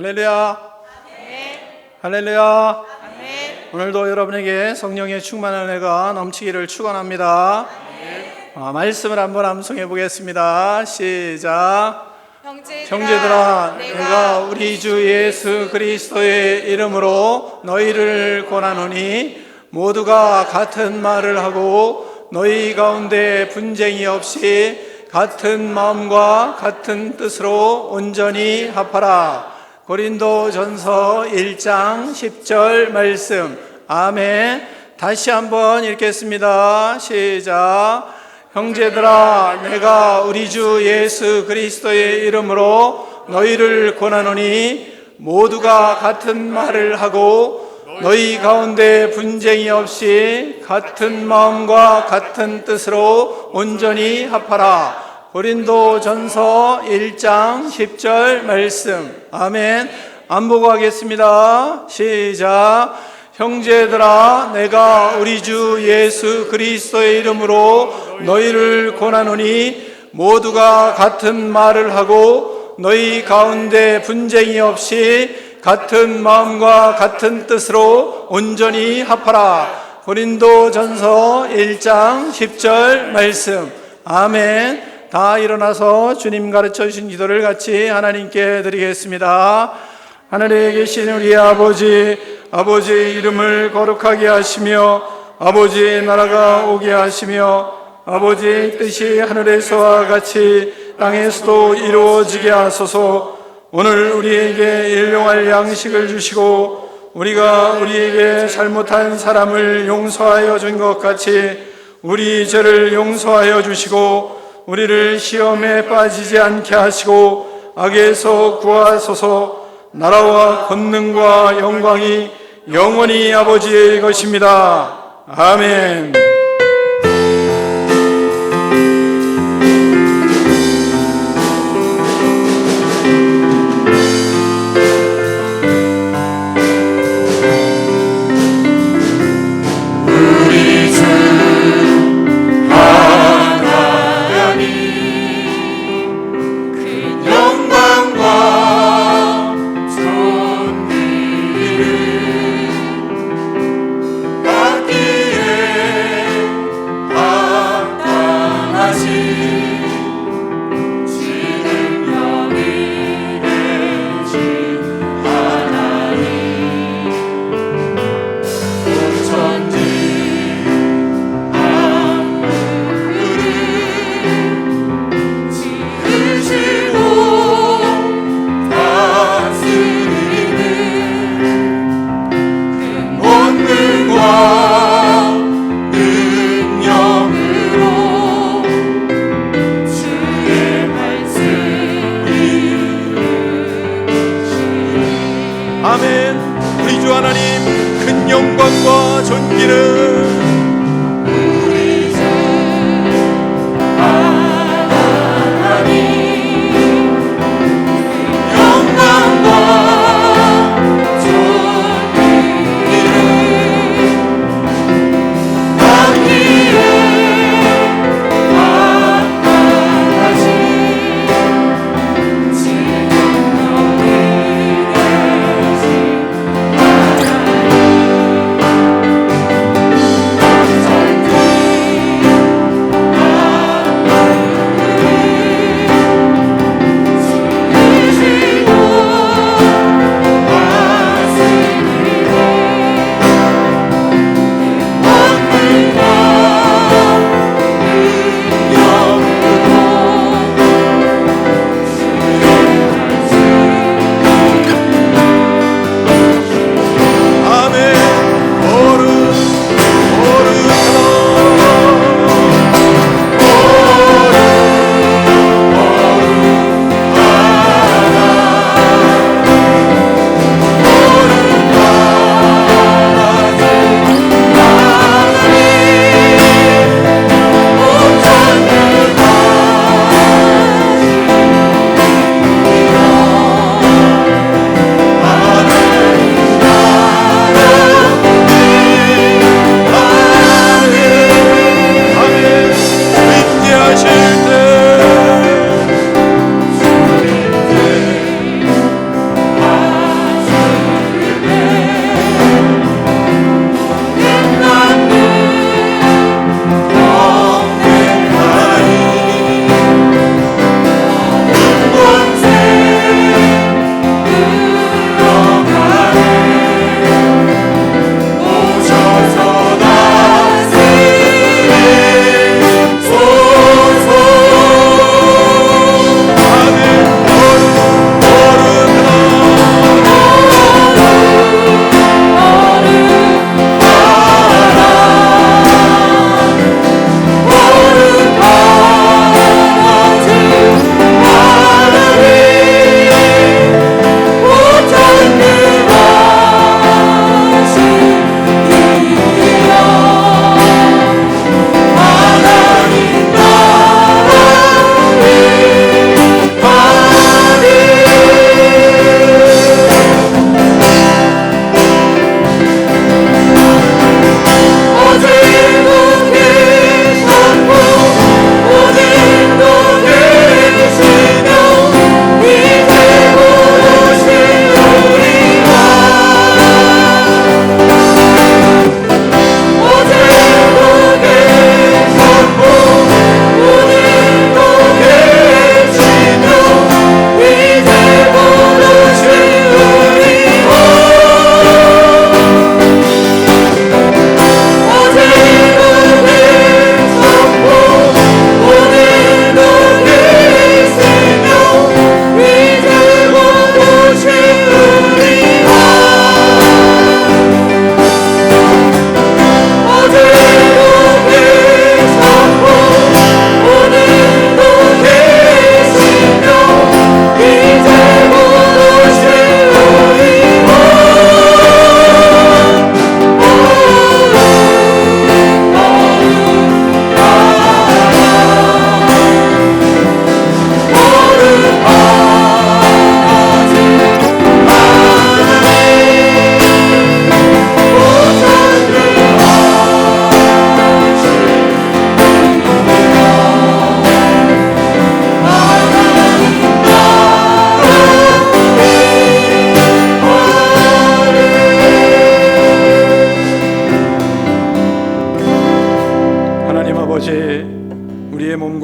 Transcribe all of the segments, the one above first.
할렐루야. 할렐루야. 오늘도 여러분에게 성령의 충만한 은혜가 넘치기를 축원합니다. 말씀을 한번 암송해 보겠습니다. 시작. 형제들아, 내가 우리 주 예수 그리스도의 이름으로 너희를 권하노니 모두가 같은 말을 하고 너희 가운데 분쟁이 없이 같은 마음과 같은 뜻으로 온전히 합하라. 고린도전서 1장 10절 말씀. 아멘. 다시 한번 읽겠습니다. 시작. 형제들아, 내가 우리 주 예수 그리스도의 이름으로 너희를 권하노니 모두가 같은 말을 하고 너희 가운데 분쟁이 없이 같은 마음과 같은 뜻으로 온전히 합하라. 고린도전서 1장 10절 말씀. 아멘. 안 보고 하겠습니다. 시작. 형제들아, 내가 우리 주 예수 그리스도의 이름으로 너희를 권하노니 모두가 같은 말을 하고 너희 가운데 분쟁이 없이 같은 마음과 같은 뜻으로 온전히 합하라. 고린도전서 1장 10절 말씀. 아멘. 다 일어나서 주님 가르쳐 주신 기도를 같이 하나님께 드리겠습니다. 하늘에 계신 우리 아버지의 이름을 거룩하게 하시며 아버지의 나라가 오게 하시며 아버지의 뜻이 하늘에서와 같이 땅에서도 이루어지게 하소서. 오늘 우리에게 일용할 양식을 주시고 우리가 우리에게 잘못한 사람을 용서하여 준 것 같이 우리 죄를 용서하여 주시고 우리를 시험에 빠지지 않게 하시고 악에서 구하소서. 나라와 권능과 영광이 영원히 아버지의 것입니다. 아멘. 아멘. 우리 주 하나님 큰 영광과 존귀는 우리 주 하나님 영광과 존귀는 받기에 합당하신 지금 너희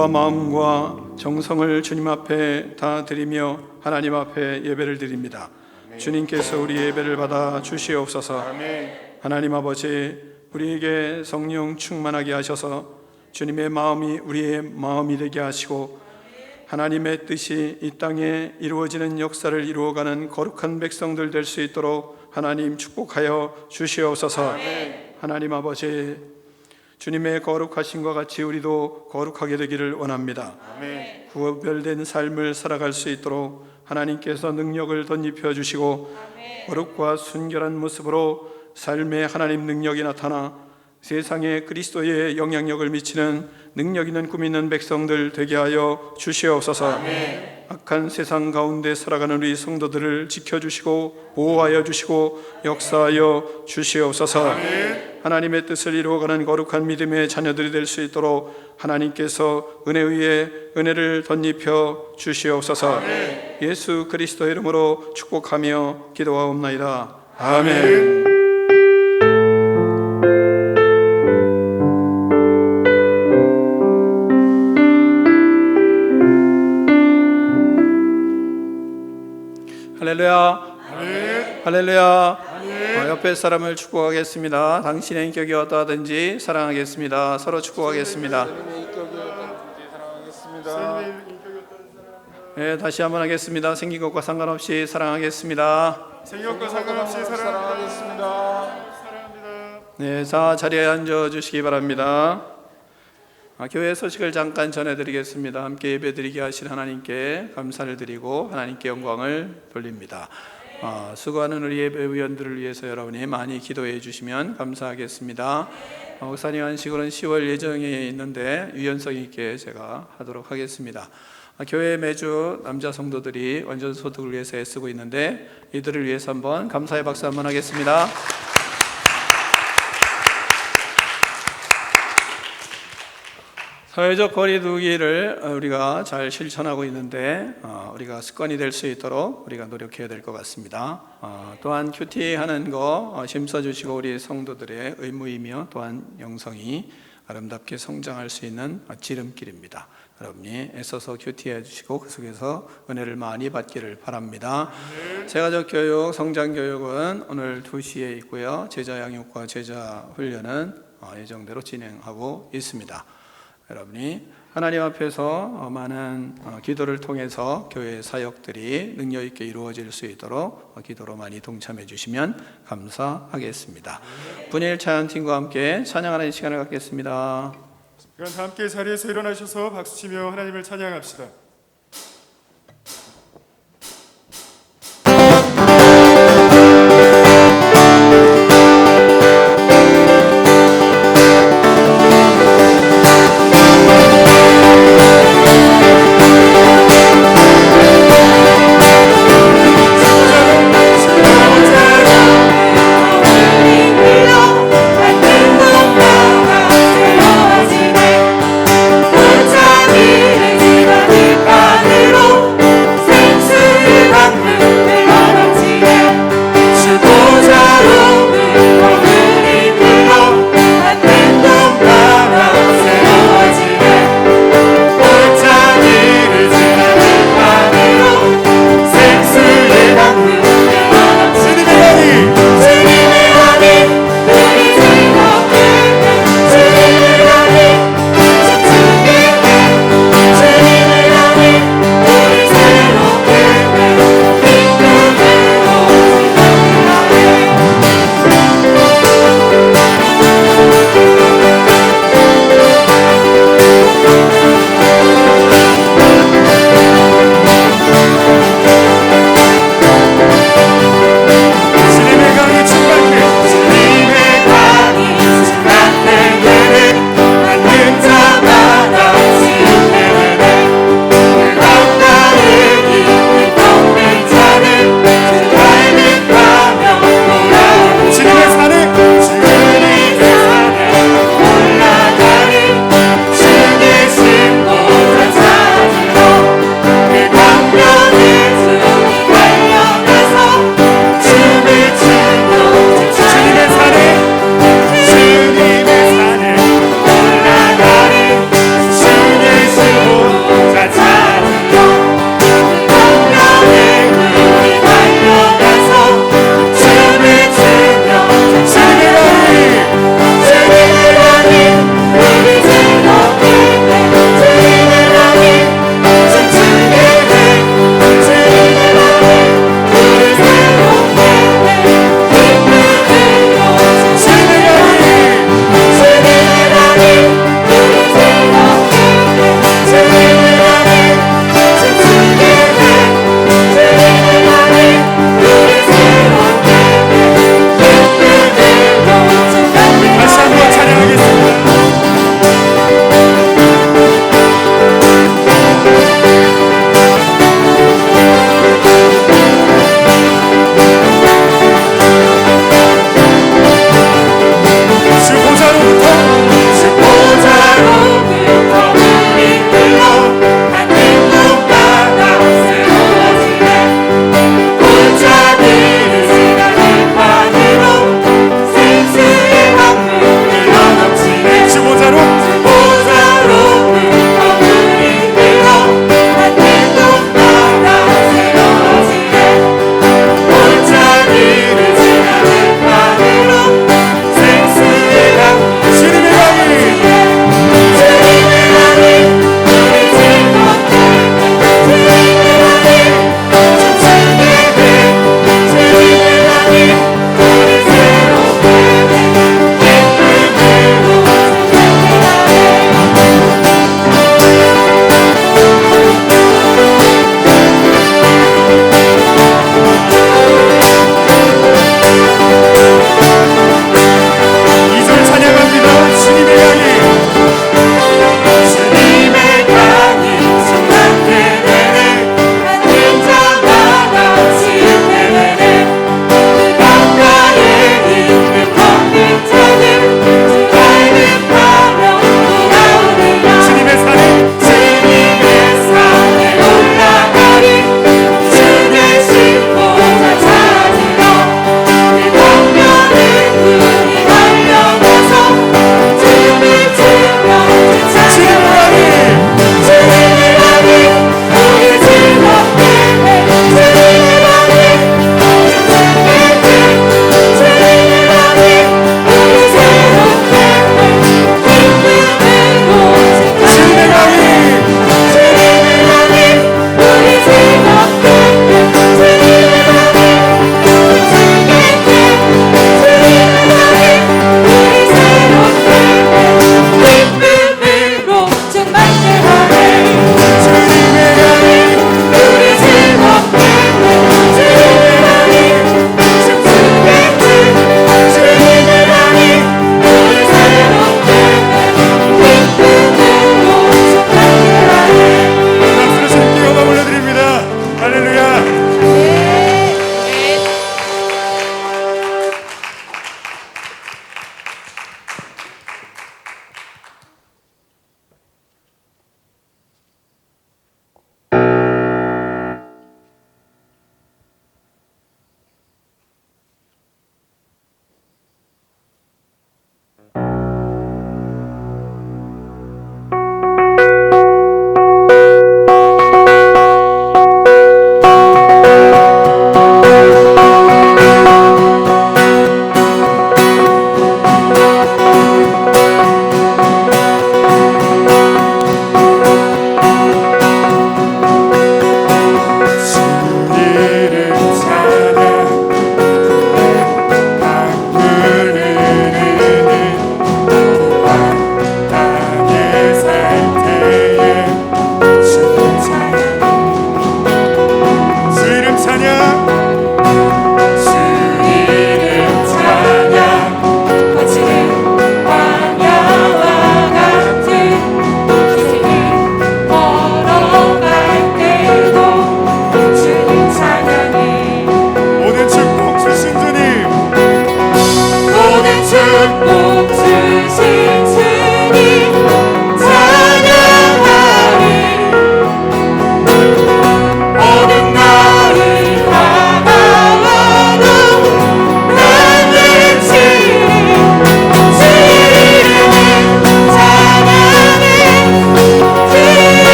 몸과 마음과 정성을 주님 앞에 다 드리며 하나님 앞에 예배를 드립니다. 주님께서 우리 예배를 받아 주시옵소서. 하나님 아버지, 우리에게 성령 충만하게 하셔서 주님의 마음이 우리의 마음이 되게 하시고 하나님의 뜻이 이 땅에 이루어지는 역사를 이루어가는 거룩한 백성들 될 수 있도록 하나님 축복하여 주시옵소서. 하나님 아버지, 주님의 거룩하심과 같이 우리도 거룩하게 되기를 원합니다. 구별된 삶을 살아갈 수 있도록 하나님께서 능력을 덧입혀 주시고 거룩과 순결한 모습으로 삶의 하나님 능력이 나타나 세상에 그리스도의 영향력을 미치는 능력 있는 꿈 있는 백성들 되게 하여 주시옵소서. 악한 세상 가운데 살아가는 우리 성도들을 지켜주시고 보호하여 주시고 역사하여 주시옵소서. 하나님의 뜻을 이루어가는 거룩한 믿음의 자녀들이 될 수 있도록 하나님께서 은혜 위에 은혜를 덧입혀 주시옵소서. 예수 그리스도의 이름으로 축복하며 기도하옵나이다. 아멘. 할렐루야. 할렐루야. 옆에 사람을 축복하겠습니다. 당신의 인격이 어떠하든지 사랑하겠습니다. 서로 축복하겠습니다. 네, 다시 한번 하겠습니다. 생긴 것과 상관없이 사랑하겠습니다. 생긴 것과 상관없이 사랑하겠습니다. 네, 자 자리에 앉아 주시기 바랍니다. 교회 소식을 잠깐 전해드리겠습니다. 함께 예배드리게 하신 하나님께 감사를 드리고 하나님께 영광을 돌립니다. 수고하는 우리 예배위원들을 위해서 여러분이 많이 기도해 주시면 감사하겠습니다. 목사님 안식일은 10월 예정에 있는데 유연성 있게 제가 하도록 하겠습니다. 교회 매주 남자 성도들이 원전 소득을 위해서 애쓰고 있는데 이들을 위해서 한번 감사의 박수 한번 하겠습니다. 사회적 거리두기를 우리가 잘 실천하고 있는데 우리가 습관이 될 수 있도록 우리가 노력해야 될 것 같습니다. 또한 큐티하는 거 심사주시고 우리 성도들의 의무이며 또한 영성이 아름답게 성장할 수 있는 지름길입니다. 여러분이 애써서 큐티해 주시고 그 속에서 은혜를 많이 받기를 바랍니다. 제가적 교육, 성장 교육은 오늘 2시에 있고요. 제자 양육과 제자 훈련은 예정대로 진행하고 있습니다. 여러분이 하나님 앞에서 많은 기도를 통해서 교회 사역들이 능력 있게 이루어질 수 있도록 기도로 많이 동참해 주시면 감사하겠습니다. 분일 찬양팀과 함께 찬양하는 시간을 갖겠습니다. 그럼 다 함께 자리에서 일어나셔서 박수치며 하나님을 찬양합시다. 이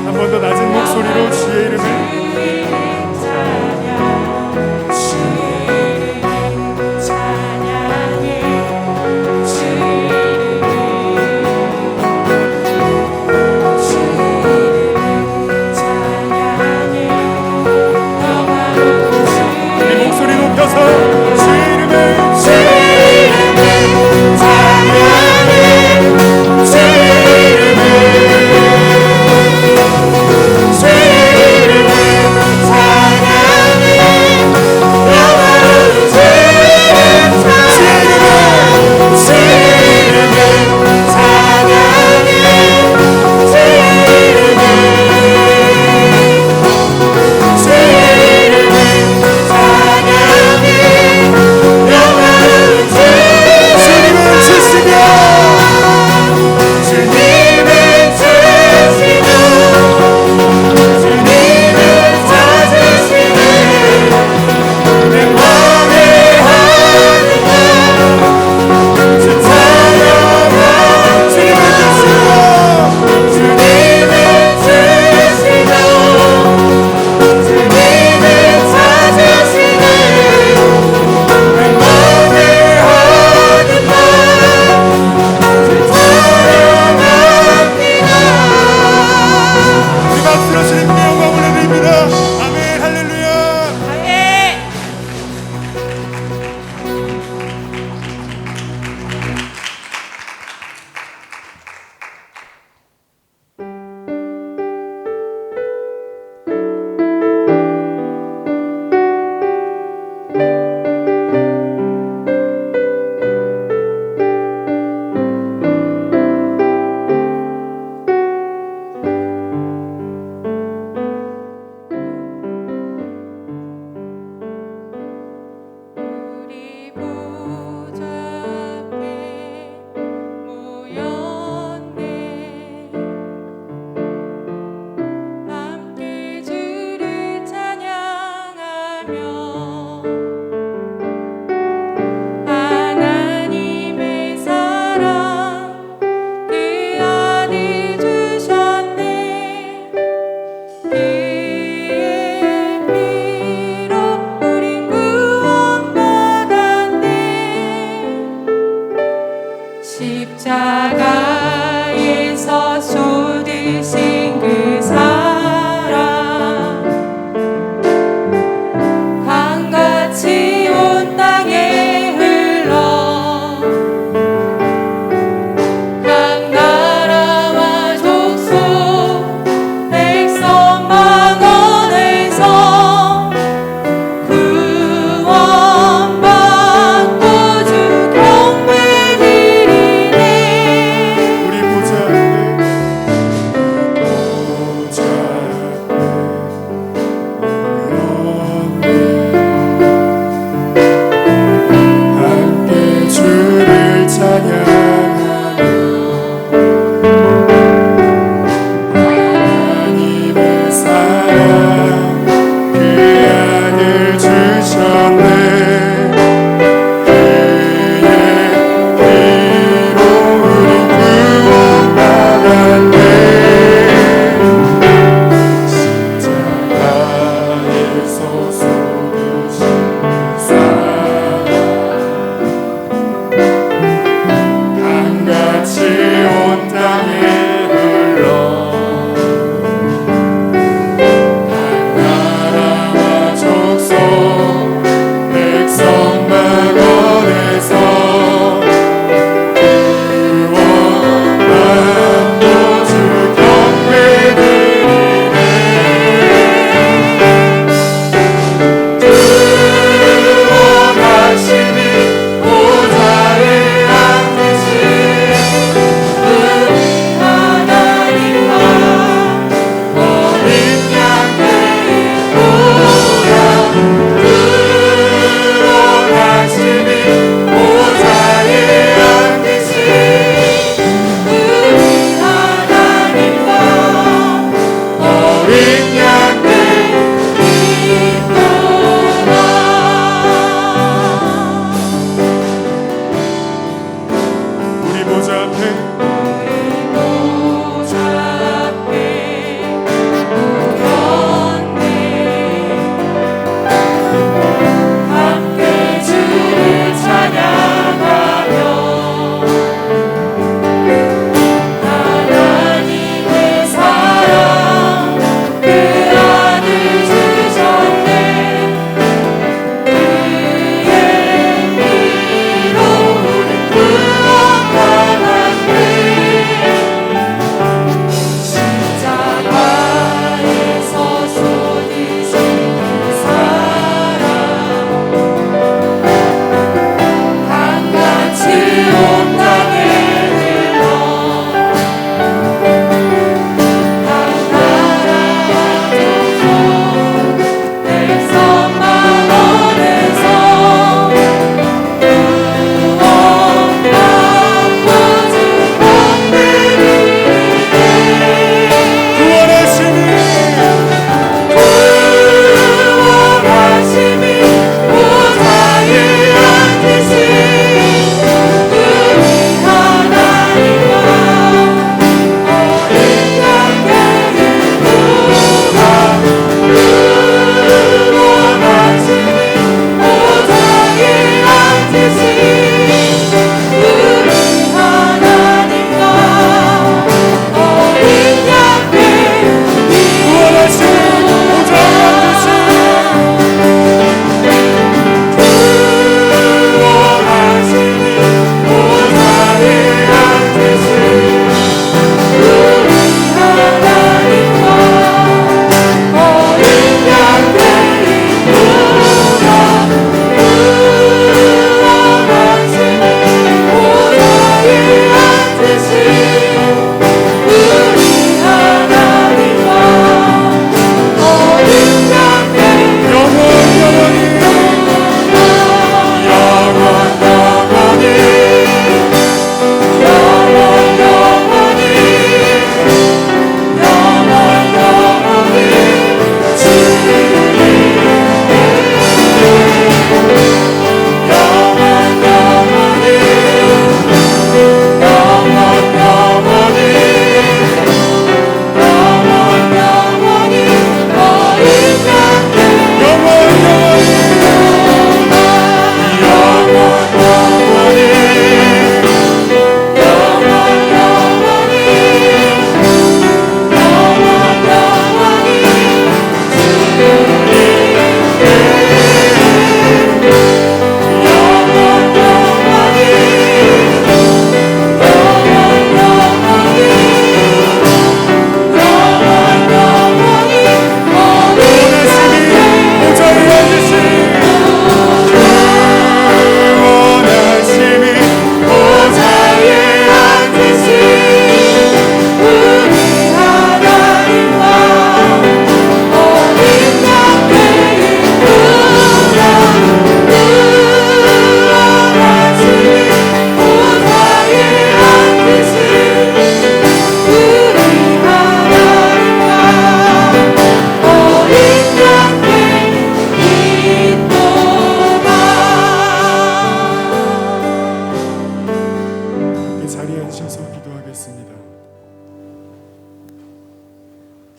한 번 더 낮은 목소리로 주의 이름을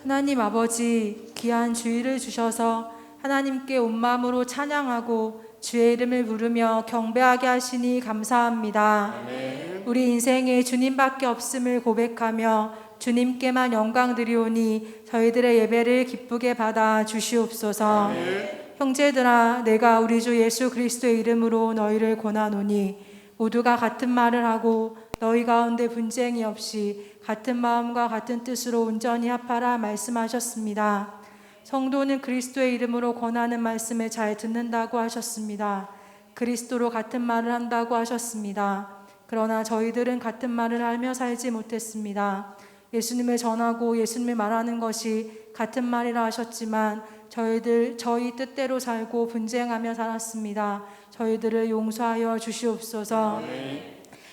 하나님 아버지, 귀한 주일을 주셔서 하나님께 온 마음으로 찬양하고 주의 이름을 부르며 경배하게 하시니 감사합니다. 우리 인생에 주님밖에 없음을 고백하며 주님께만 영광 드리오니 저희들의 예배를 기쁘게 받아 주시옵소서. 형제들아, 내가 우리 주 예수 그리스도의 이름으로 너희를 권하노니 모두가 같은 말을 하고 너희 가운데 분쟁이 없이 같은 마음과 같은 뜻으로 온전히 합하라 말씀하셨습니다. 성도는 그리스도의 이름으로 권하는 말씀을 잘 듣는다고 하셨습니다. 그리스도로 같은 말을 한다고 하셨습니다. 그러나 저희들은 같은 말을 하며 살지 못했습니다. 예수님을 전하고 예수님을 말하는 것이 같은 말이라 하셨지만 저희 뜻대로 살고 분쟁하며 살았습니다. 저희들을 용서하여 주시옵소서.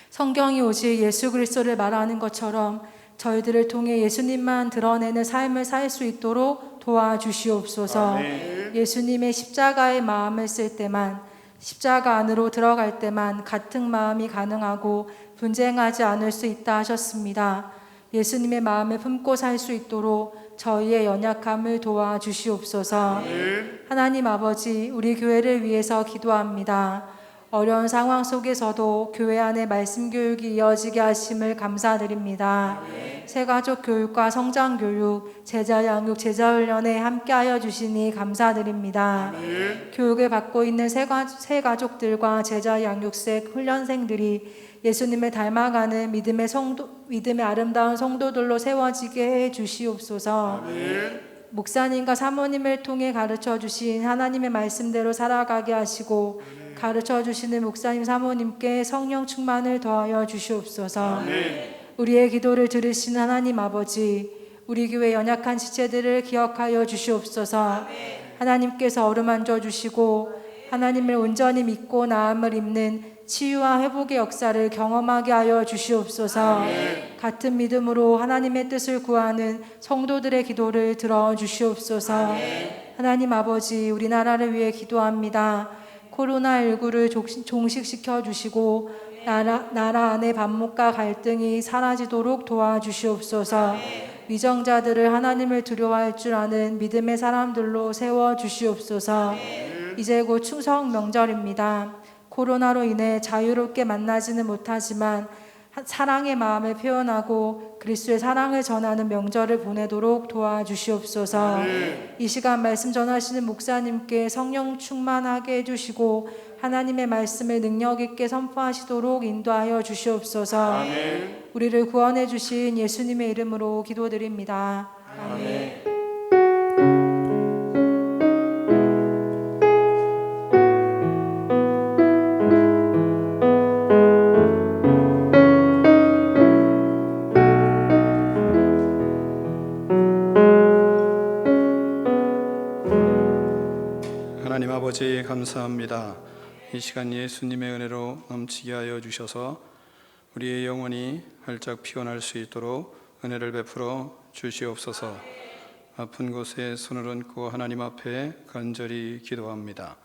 성경이 오직 예수 그리스도를 말하는 것처럼 저희들을 통해 예수님만 드러내는 삶을 살 수 있도록 도와주시옵소서. 예수님의 십자가의 마음을 쓸 때만, 십자가 안으로 들어갈 때만 같은 마음이 가능하고 분쟁하지 않을 수 있다 하셨습니다. 예수님의 마음을 품고 살 수 있도록 저희의 연약함을 도와주시옵소서. 하나님 아버지, 우리 교회를 위해서 기도합니다. 어려운 상황 속에서도 교회 안에 말씀 교육이 이어지게 하심을 감사드립니다. 새가족 교육과 성장 교육, 제자 양육, 제자 훈련에 함께하여 주시니 감사드립니다. 교육을 받고 있는 새 가족들과 제자 양육생 훈련생들이 예수님을 닮아가는 믿음의 아름다운 성도들로 세워지게 해 주시옵소서. 목사님과 사모님을 통해 가르쳐 주신 하나님의 말씀대로 살아가게 하시고 가르쳐 주시는 목사님 사모님께 성령 충만을 더하여 주시옵소서. 우리의 기도를 들으신 하나님 아버지, 우리 교회 연약한 지체들을 기억하여 주시옵소서. 하나님께서 어루만져 주시고 하나님을 온전히 믿고 나음을 입는 치유와 회복의 역사를 경험하게 하여 주시옵소서. 같은 믿음으로 하나님의 뜻을 구하는 성도들의 기도를 들어 주시옵소서. 하나님 아버지, 우리나라를 위해 기도합니다. 코로나19를 종식시켜 주시고 나라 안의 반목과 갈등이 사라지도록 도와주시옵소서. 위정자들을 하나님을 두려워할 줄 아는 믿음의 사람들로 세워 주시옵소서. 이제 곧 추석 명절입니다. 코로나로 인해 자유롭게 만나지는 못하지만 사랑의 마음을 표현하고 그리스도의 사랑을 전하는 명절을 보내도록 도와주시옵소서. 이 시간 말씀 전하시는 목사님께 성령 충만하게 해주시고 하나님의 말씀을 능력 있게 선포하시도록 인도하여 주시옵소서. 우리를 구원해 주신 예수님의 이름으로 기도드립니다. 아멘. 하나님 아버지 감사합니다. 이 시간 예수님의 은혜로 넘치게 하여 주셔서 우리의 영혼이 활짝 피어날 수 있도록 은혜를 베풀어 주시옵소서. 아픈 곳에 손을 얹고 하나님 앞에 간절히 기도합니다.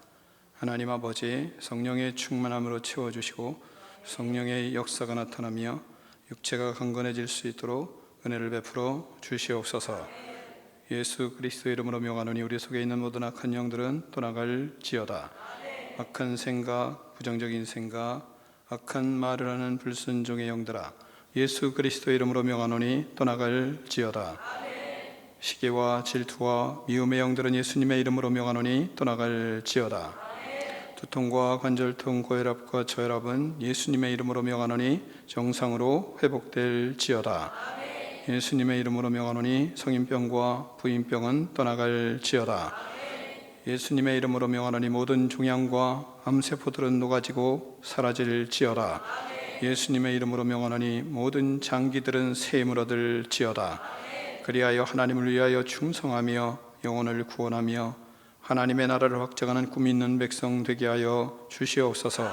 하나님 아버지, 성령의 충만함으로 채워주시고 성령의 역사가 나타나며 육체가 강건해질 수 있도록 은혜를 베풀어 주시옵소서. 예수 그리스도의 이름으로 명하노니 우리 속에 있는 모든 악한 영들은 떠나갈지어다. 악한 생각, 부정적인 생각, 악한 말을 하는 불순종의 영들아, 예수 그리스도의 이름으로 명하노니 떠나갈지어다. 시기와 질투와 미움의 영들은 예수님의 이름으로 명하노니 떠나갈지어다. 두통과 관절통, 고혈압과 저혈압은 예수님의 이름으로 명하노니 정상으로 회복될지어다. 예수님의 이름으로 명하노니 성인병과 부인병은 떠나갈지어다. 예수님의 이름으로 명하노니 모든 종양과 암세포들은 녹아지고 사라질지어다. 예수님의 이름으로 명하노니 모든 장기들은 새 힘을 얻을지어다. 그리하여 하나님을 위하여 충성하며 영혼을 구원하며 하나님의 나라를 확장하는 꿈이 있는 백성 되게 하여 주시옵소서.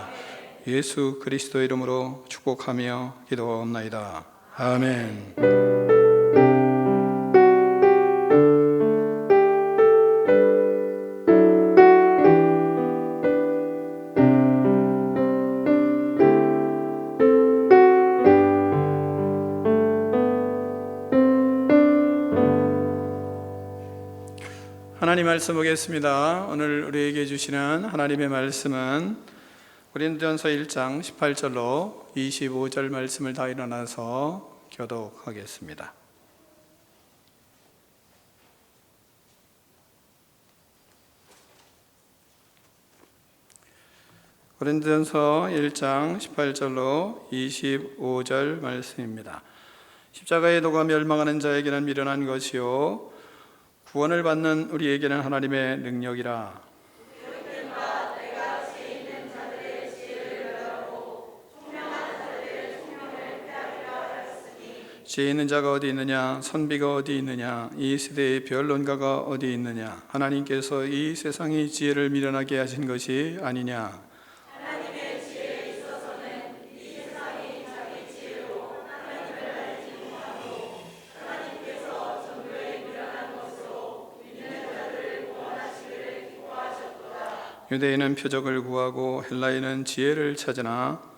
예수 그리스도의 이름으로 축복하며 기도하옵나이다. 아멘. 하나님 말씀 보겠습니다. 오늘 우리에게 주시는 하나님의 말씀은 고린도전서 1장 18절로 25절 말씀을 다 일어나서 교독하겠습니다. 고린도전서 1장 18절로 25절 말씀입니다. 십자가의 도가 멸망하는 자에게는 미련한 것이요 구원을 받는 우리에게는 하나님의 능력이라. 지혜 있는 자가 어디 있느냐? 선비가 어디 있느냐? 이 시대의 변론가가 어디 있느냐? 하나님께서 이 세상의 지혜를 미련하게 하신 것이 아니냐? 하나님의 지혜에 있어서는 이 세상이 자기 지혜로 하나님을 알지 못하고 하나님께서 전도에 미련한 것으로 믿는 자들을 구원하시기를 기뻐하셨도다. 유대인은 표적을 구하고 헬라인은 지혜를 찾으나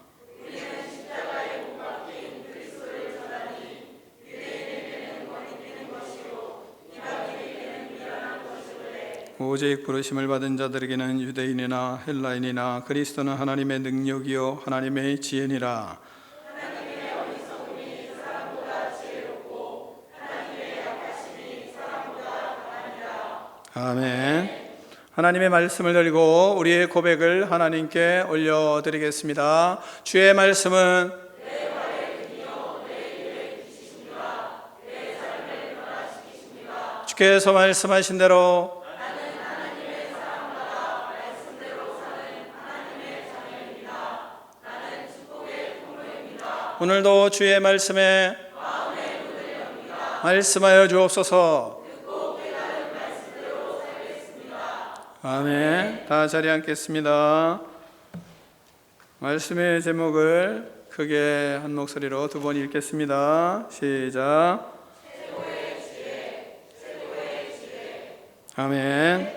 오직 부르심을 받은 자들에게는 유대인이나 헬라인이나 그리스도는 하나님의 능력이요 하나님의 지혜니라. 하나님의 어리석음이 사람보다 지혜롭고 하나님의 약하심이 사람보다 강하니라. 아멘. 하나님의 말씀을 들고 우리의 고백을 하나님께 올려드리겠습니다. 주의 말씀은 내 발의 근이요 내 길의 빛이십니다. 내 삶을 변화시키십니다. 주께서 말씀하신 대로 오늘도 주의 말씀에 말씀하여 주옵소서. 아멘. 다 자리에 앉겠습니다. 말씀의 제목을 크게 한 목소리로 두 번 읽겠습니다. 시작. 아멘.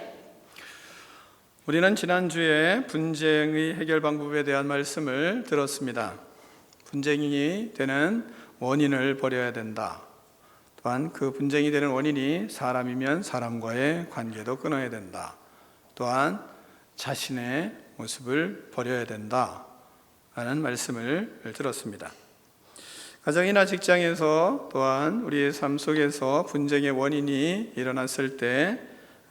우리는 지난주에 분쟁의 해결 방법에 대한 말씀을 들었습니다. 분쟁이 되는 원인을 버려야 된다. 또한 그 분쟁이 되는 원인이 사람이면 사람과의 관계도 끊어야 된다. 또한 자신의 모습을 버려야 된다 라는 말씀을 들었습니다. 가정이나 직장에서 또한 우리의 삶 속에서 분쟁의 원인이 일어났을 때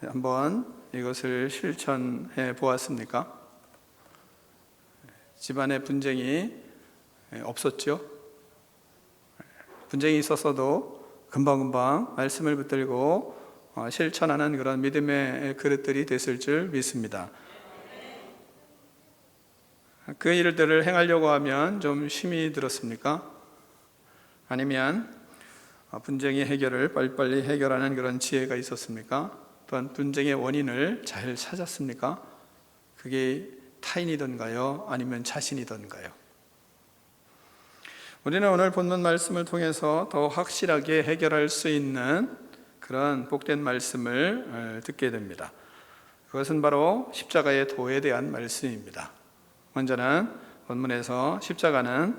한번 이것을 실천해 보았습니까? 집안의 분쟁이 없었죠. 분쟁이 있었어도 금방금방 말씀을 붙들고 실천하는 그런 믿음의 그릇들이 됐을 줄 믿습니다. 그 일들을 행하려고 하면 좀 힘이 들었습니까? 아니면 분쟁의 해결을 빨리빨리 해결하는 그런 지혜가 있었습니까? 또한 분쟁의 원인을 잘 찾았습니까? 그게 타인이던가요? 아니면 자신이던가요? 우리는 오늘 본문 말씀을 통해서 더 확실하게 해결할 수 있는 그런 복된 말씀을 듣게 됩니다. 그것은 바로 십자가의 도에 대한 말씀입니다. 먼저는 본문에서 십자가는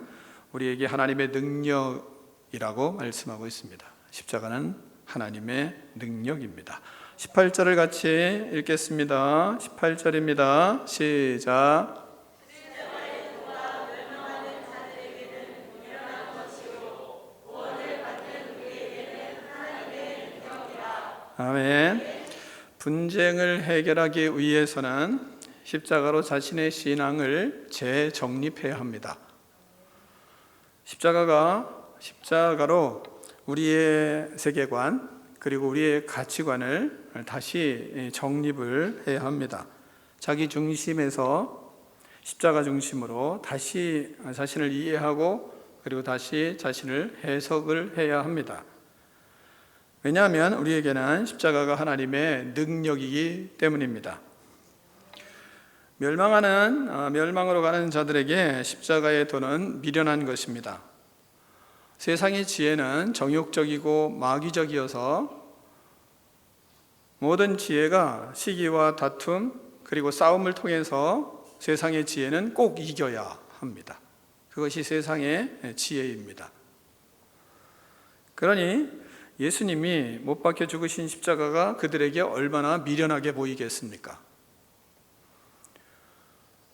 우리에게 하나님의 능력이라고 말씀하고 있습니다. 십자가는 하나님의 능력입니다. 18절을 같이 읽겠습니다. 18절입니다. 시작. 아멘. 분쟁을 해결하기 위해서는 십자가로 자신의 신앙을 재정립해야 합니다. 십자가로 우리의 세계관 그리고 우리의 가치관을 다시 정립을 해야 합니다. 자기 중심에서 십자가 중심으로 다시 자신을 이해하고 그리고 다시 자신을 해석을 해야 합니다. 왜냐하면 우리에게는 십자가가 하나님의 능력이기 때문입니다. 멸망으로 가는 자들에게 십자가의 도는 미련한 것입니다. 세상의 지혜는 정욕적이고 마귀적이어서 모든 지혜가 시기와 다툼 그리고 싸움을 통해서 세상의 지혜는 꼭 이겨야 합니다. 그것이 세상의 지혜입니다. 그러니 예수님이 못 박혀 죽으신 십자가가 그들에게 얼마나 미련하게 보이겠습니까?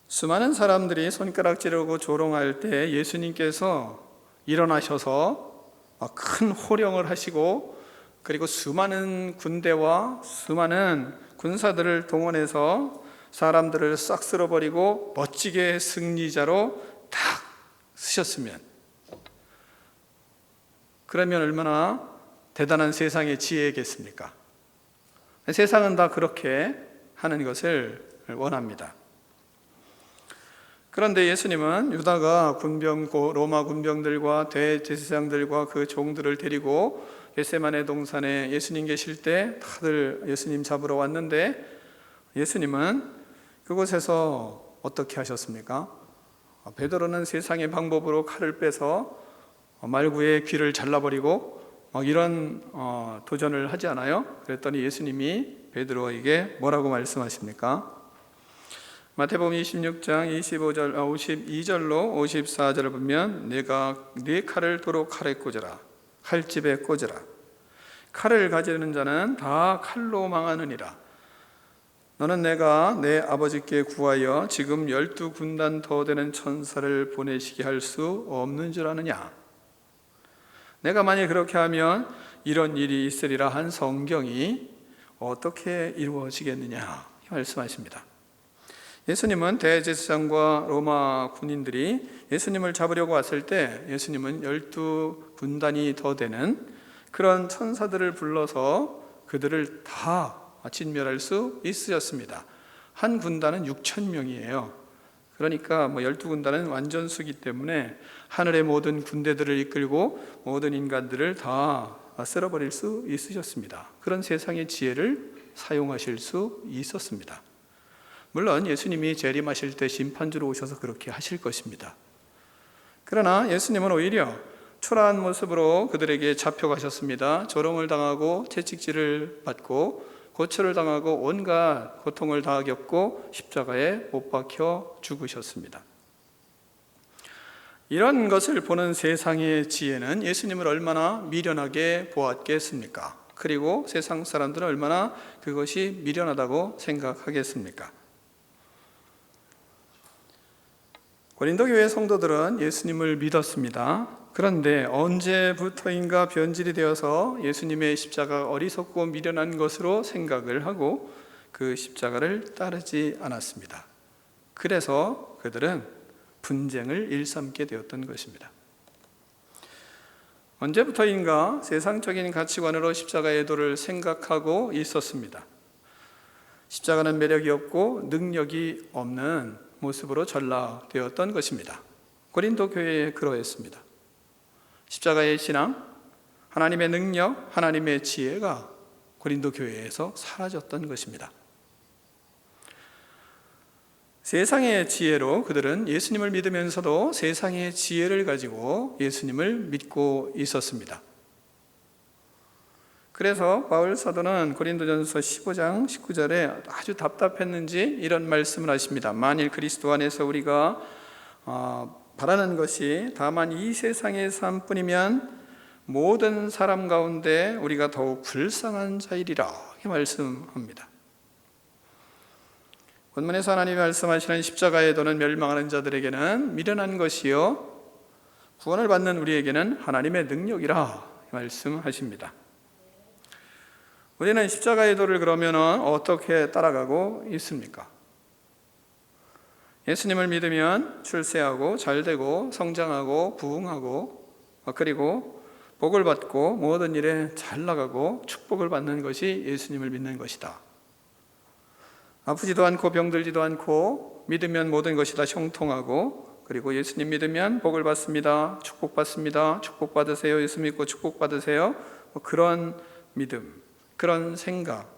수많은 사람들이 손가락질하고 조롱할 때 예수님께서 일어나셔서 큰 호령을 하시고, 그리고 수많은 군대와 수많은 군사들을 동원해서 사람들을 싹 쓸어버리고 멋지게 승리자로 탁 쓰셨으면, 그러면 얼마나 대단한 세상의 지혜겠습니까? 세상은 다 그렇게 하는 것을 원합니다. 그런데 예수님은 유다가 로마 군병들과 대제사장들과 그 종들을 데리고 겟세마네 동산에 예수님 계실 때 다들 예수님 잡으러 왔는데, 예수님은 그곳에서 어떻게 하셨습니까? 베드로는 세상의 방법으로 칼을 빼서 말구의 귀를 잘라버리고 이런 도전을 하지 않아요? 그랬더니 예수님이 베드로에게 뭐라고 말씀하십니까? 마태복음 26장 52절로 54절을 보면, 내가 네 칼을 도로 칼에 꽂으라, 칼집에 꽂으라. 칼을 가지는 자는 다 칼로 망하느니라. 너는 내가 내 아버지께 구하여 지금 12군단 더 되는 천사를 보내시게 할 수 없는 줄 아느냐? 내가 만일 그렇게 하면 이런 일이 있으리라 한 성경이 어떻게 이루어지겠느냐 말씀하십니다. 예수님은 대제사장과 로마 군인들이 예수님을 잡으려고 왔을 때 예수님은 12군단이 더 되는 그런 천사들을 불러서 그들을 다 진멸할 수 있으셨습니다. 한 군단은 6,000명이에요. 그러니까 12군단은 완전수기 때문에 하늘의 모든 군대들을 이끌고 모든 인간들을 다 쓸어버릴 수 있으셨습니다. 그런 세상의 지혜를 사용하실 수 있었습니다. 물론 예수님이 재림하실 때 심판주로 오셔서 그렇게 하실 것입니다. 그러나 예수님은 오히려 초라한 모습으로 그들에게 잡혀가셨습니다. 조롱을 당하고 채찍질을 받고 고초를 당하고 온갖 고통을 다 겪고 십자가에 못 박혀 죽으셨습니다. 이런 것을 보는 세상의 지혜는 예수님을 얼마나 미련하게 보았겠습니까? 그리고 세상 사람들은 얼마나 그것이 미련하다고 생각하겠습니까? 고린도 교회 성도들은 예수님을 믿었습니다. 그런데 언제부터인가 변질이 되어서 예수님의 십자가가 어리석고 미련한 것으로 생각을 하고 그 십자가를 따르지 않았습니다. 그래서 그들은 분쟁을 일삼게 되었던 것입니다. 언제부터인가 세상적인 가치관으로 십자가의 도를 생각하고 있었습니다. 십자가는 매력이 없고 능력이 없는 모습으로 전락되었던 것입니다. 고린도 교회에 그러했습니다. 십자가의 신앙, 하나님의 능력, 하나님의 지혜가 고린도 교회에서 사라졌던 것입니다. 세상의 지혜로 그들은 예수님을 믿으면서도 세상의 지혜를 가지고 예수님을 믿고 있었습니다. 그래서 바울 사도는 고린도전서 15장 19절에 아주 답답했는지 이런 말씀을 하십니다. 만일 그리스도 안에서 우리가 바라는 것이 다만 이 세상의 삶뿐이면 모든 사람 가운데 우리가 더욱 불쌍한 자이리라 이렇게 말씀합니다. 본문에서 하나님이 말씀하시는 십자가의 도는 멸망하는 자들에게는 미련한 것이요 구원을 받는 우리에게는 하나님의 능력이라 말씀하십니다. 우리는 십자가의 도를 그러면 어떻게 따라가고 있습니까? 예수님을 믿으면 출세하고 잘되고 성장하고 부흥하고 그리고 복을 받고 모든 일에 잘 나가고 축복을 받는 것이 예수님을 믿는 것이다. 아프지도 않고 병들지도 않고 믿으면 모든 것이 다 형통하고 그리고 예수님 믿으면 복을 받습니다. 축복받습니다. 축복받으세요. 예수 믿고 축복받으세요. 그런 믿음, 그런 생각,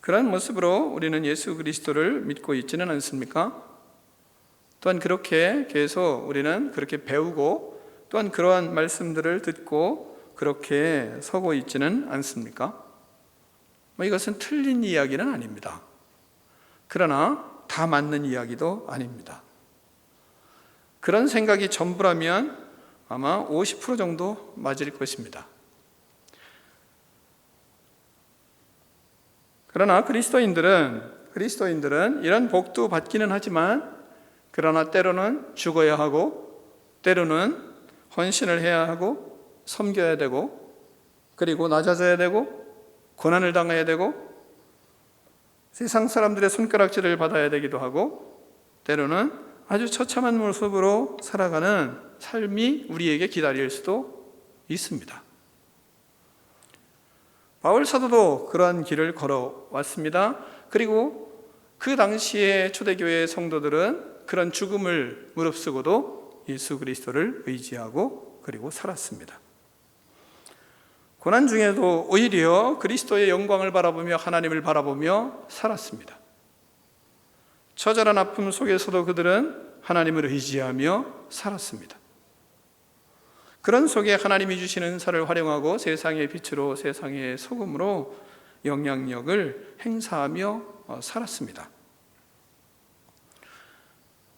그런 모습으로 우리는 예수 그리스도를 믿고 있지는 않습니까? 또한 그렇게 계속 우리는 그렇게 배우고 또한 그러한 말씀들을 듣고 그렇게 서고 있지는 않습니까? 이것은 틀린 이야기는 아닙니다. 그러나 다 맞는 이야기도 아닙니다. 그런 생각이 전부라면 아마 50% 정도 맞을 것입니다. 그러나 그리스도인들은 이런 복도 받기는 하지만 그러나 때로는 죽어야 하고 때로는 헌신을 해야 하고 섬겨야 되고 그리고 낮아져야 되고 고난을 당해야 되고 세상 사람들의 손가락질을 받아야 되기도 하고 때로는 아주 처참한 모습으로 살아가는 삶이 우리에게 기다릴 수도 있습니다. 바울 사도도 그러한 길을 걸어왔습니다. 그리고 그 당시에 초대교회의 성도들은 그런 죽음을 무릅쓰고도 예수 그리스도를 의지하고 그리고 살았습니다. 고난 중에도 오히려 그리스도의 영광을 바라보며 하나님을 바라보며 살았습니다. 처절한 아픔 속에서도 그들은 하나님을 의지하며 살았습니다. 그런 속에 하나님이 주시는 은사를 활용하고 세상의 빛으로 세상의 소금으로 영향력을 행사하며 살았습니다.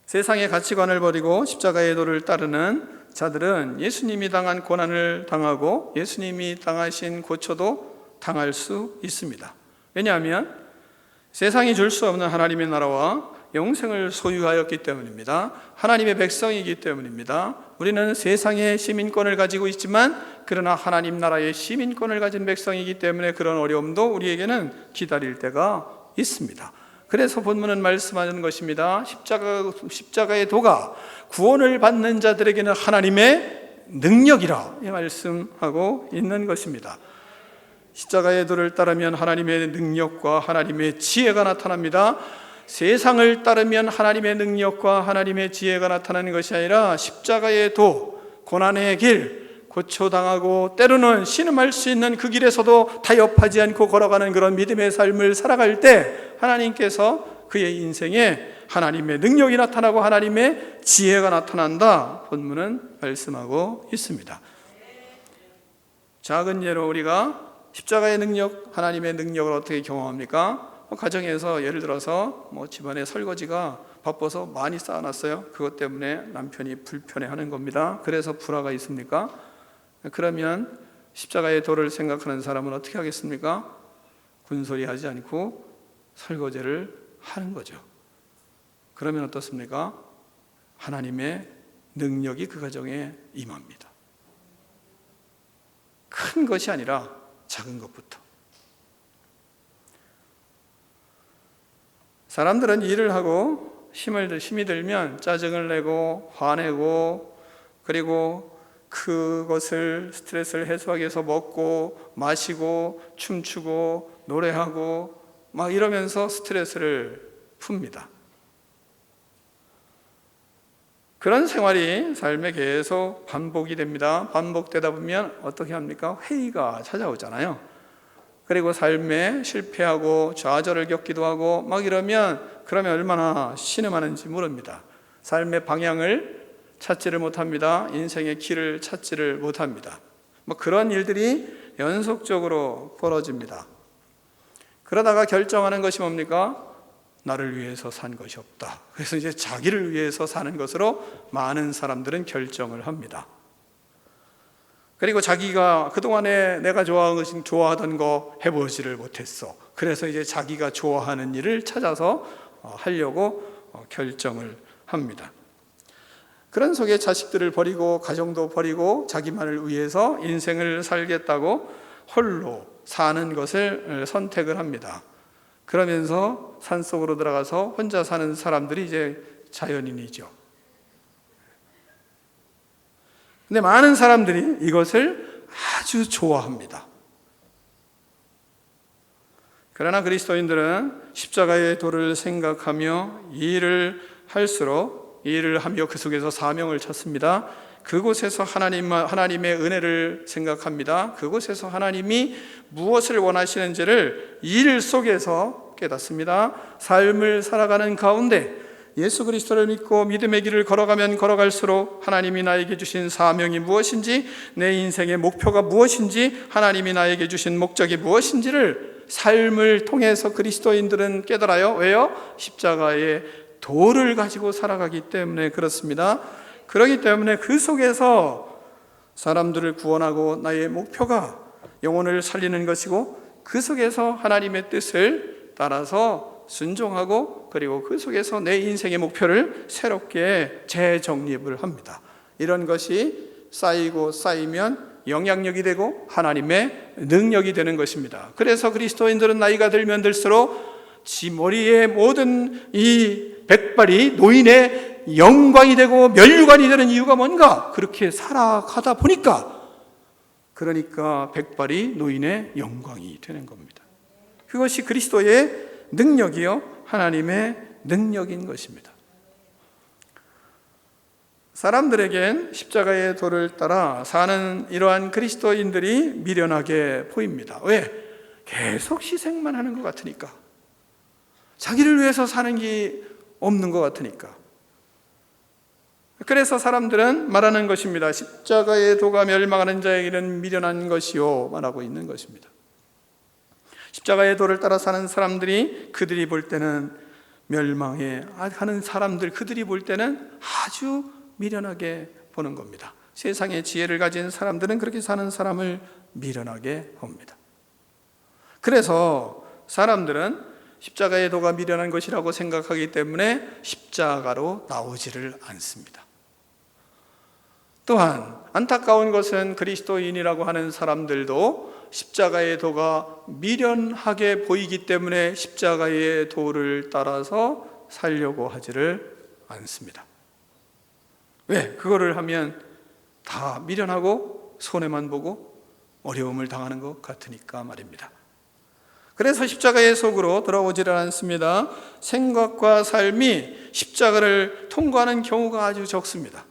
세상의 가치관을 버리고 십자가의 도를 따르는 자들은 예수님이 당한 고난을 당하고 예수님이 당하신 고초도 당할 수 있습니다. 왜냐하면 세상이 줄 수 없는 하나님의 나라와 영생을 소유하였기 때문입니다. 하나님의 백성이기 때문입니다. 우리는 세상의 시민권을 가지고 있지만 그러나 하나님 나라의 시민권을 가진 백성이기 때문에 그런 어려움도 우리에게는 기다릴 때가 있습니다. 그래서 본문은 말씀하는 것입니다. 십자가의 도가 구원을 받는 자들에게는 하나님의 능력이라 말씀하고 있는 것입니다. 십자가의 도를 따르면 하나님의 능력과 하나님의 지혜가 나타납니다. 세상을 따르면 하나님의 능력과 하나님의 지혜가 나타나는 것이 아니라 십자가의 도, 고난의 길, 고초당하고 때로는 신음할 수 있는 그 길에서도 타협하지 않고 걸어가는 그런 믿음의 삶을 살아갈 때 하나님께서 그의 인생에 하나님의 능력이 나타나고 하나님의 지혜가 나타난다, 본문은 말씀하고 있습니다. 작은 예로 우리가 십자가의 능력, 하나님의 능력을 어떻게 경험합니까? 가정에서 예를 들어서 집안에 설거지가 바빠서 많이 쌓아놨어요. 그것 때문에 남편이 불편해하는 겁니다. 그래서 불화가 있습니까? 그러면 십자가의 도를 생각하는 사람은 어떻게 하겠습니까? 군소리하지 않고 설거지를 하는 거죠. 그러면 어떻습니까? 하나님의 능력이 그 가정에 임합니다. 큰 것이 아니라 작은 것부터. 사람들은 일을 하고 힘이 들면 짜증을 내고 화내고 그리고 그것을 스트레스를 해소하기 위해서 먹고 마시고 춤추고 노래하고 막 이러면서 스트레스를 풉니다. 그런 생활이 삶에 계속 반복이 됩니다. 반복되다 보면 어떻게 합니까? 회의가 찾아오잖아요. 그리고 삶에 실패하고 좌절을 겪기도 하고 막 이러면 그러면 얼마나 신음하는지 모릅니다. 삶의 방향을 찾지를 못합니다. 인생의 길을 찾지를 못합니다. 그런 일들이 연속적으로 벌어집니다. 그러다가 결정하는 것이 뭡니까? 나를 위해서 산 것이 없다. 그래서 이제 자기를 위해서 사는 것으로 많은 사람들은 결정을 합니다. 그리고 자기가 그동안에 내가 좋아하던 거 해보지를 못했어. 그래서 이제 자기가 좋아하는 일을 찾아서 하려고 결정을 합니다. 그런 속에 자식들을 버리고 가정도 버리고 자기만을 위해서 인생을 살겠다고 홀로 사는 것을 선택을 합니다. 그러면서 산속으로 들어가서 혼자 사는 사람들이 이제 자연인이죠. 근데 많은 사람들이 이것을 아주 좋아합니다. 그러나 그리스도인들은 십자가의 도를 생각하며 일을 할수록 일을 하며 그 속에서 사명을 찾습니다. 그곳에서 하나님의 은혜를 생각합니다. 그곳에서 하나님이 무엇을 원하시는지를 일 속에서 깨닫습니다. 삶을 살아가는 가운데 예수 그리스도를 믿고 믿음의 길을 걸어가면 걸어갈수록 하나님이 나에게 주신 사명이 무엇인지, 내 인생의 목표가 무엇인지, 하나님이 나에게 주신 목적이 무엇인지를 삶을 통해서 그리스도인들은 깨달아요. 왜요? 십자가의 도를 가지고 살아가기 때문에 그렇습니다. 그렇기 때문에 그 속에서 사람들을 구원하고 나의 목표가 영혼을 살리는 것이고 그 속에서 하나님의 뜻을 따라서 순종하고 그리고 그 속에서 내 인생의 목표를 새롭게 재정립을 합니다. 이런 것이 쌓이고 쌓이면 영향력이 되고 하나님의 능력이 되는 것입니다. 그래서 그리스도인들은 나이가 들면 들수록 지 머리의 모든 이 백발이 노인의 영광이 되고 면류관이 되는 이유가 뭔가? 그렇게 살아가다 보니까, 그러니까 백발이 노인의 영광이 되는 겁니다. 그것이 그리스도의 능력이요 하나님의 능력인 것입니다. 사람들에겐 십자가의 도를 따라 사는 이러한 그리스도인들이 미련하게 보입니다. 왜? 계속 희생만 하는 것 같으니까, 자기를 위해서 사는 게 없는 것 같으니까. 그래서 사람들은 말하는 것입니다. 십자가의 도가 멸망하는 자에게는 미련한 것이요 말하고 있는 것입니다. 십자가의 도를 따라 사는 사람들이 그들이 볼 때는 멸망해 하는 사람들, 그들이 볼 때는 아주 미련하게 보는 겁니다. 세상의 지혜를 가진 사람들은 그렇게 사는 사람을 미련하게 봅니다. 그래서 사람들은 십자가의 도가 미련한 것이라고 생각하기 때문에 십자가로 나오지를 않습니다. 또한 안타까운 것은 그리스도인이라고 하는 사람들도 십자가의 도가 미련하게 보이기 때문에 십자가의 도를 따라서 살려고 하지를 않습니다. 왜? 그거를 하면 다 미련하고 손해만 보고 어려움을 당하는 것 같으니까 말입니다. 그래서 십자가의 속으로 돌아오지를 않습니다. 생각과 삶이 십자가를 통과하는 경우가 아주 적습니다.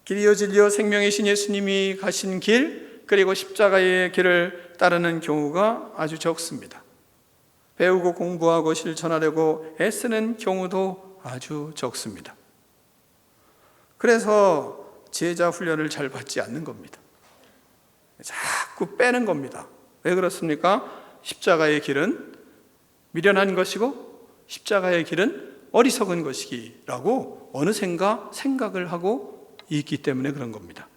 길이요 진리요 생명의 신 예수님이 가신 길, 그리고 십자가의 길을 따르는 경우가 아주 적습니다. 배우고 공부하고 실천하려고 애쓰는 경우도 아주 적습니다. 그래서 제자 훈련을 잘 받지 않는 겁니다. 자꾸 빼는 겁니다. 왜 그렇습니까? 십자가의 길은 미련한 것이고 십자가의 길은 어리석은 것이라고 어느샌가 생각을 하고 있기 때문에 그런 겁니다.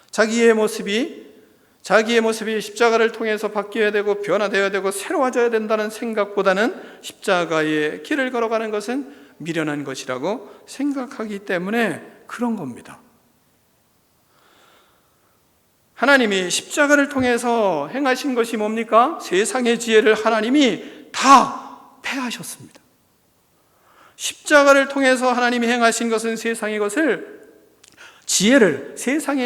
자기의 모습이 십자가를 통해서 바뀌어야 되고 변화되어야 되고 새로워져야 된다는 생각보다는 십자가의 길을 걸어가는 것은 미련한 것이라고 생각하기 때문에 그런 겁니다. 하나님이 십자가를 통해서 행하신 것이 뭡니까? 세상의 지혜를 하나님이 다 패하셨습니다. 십자가를 통해서 하나님이 행하신 것은 세상의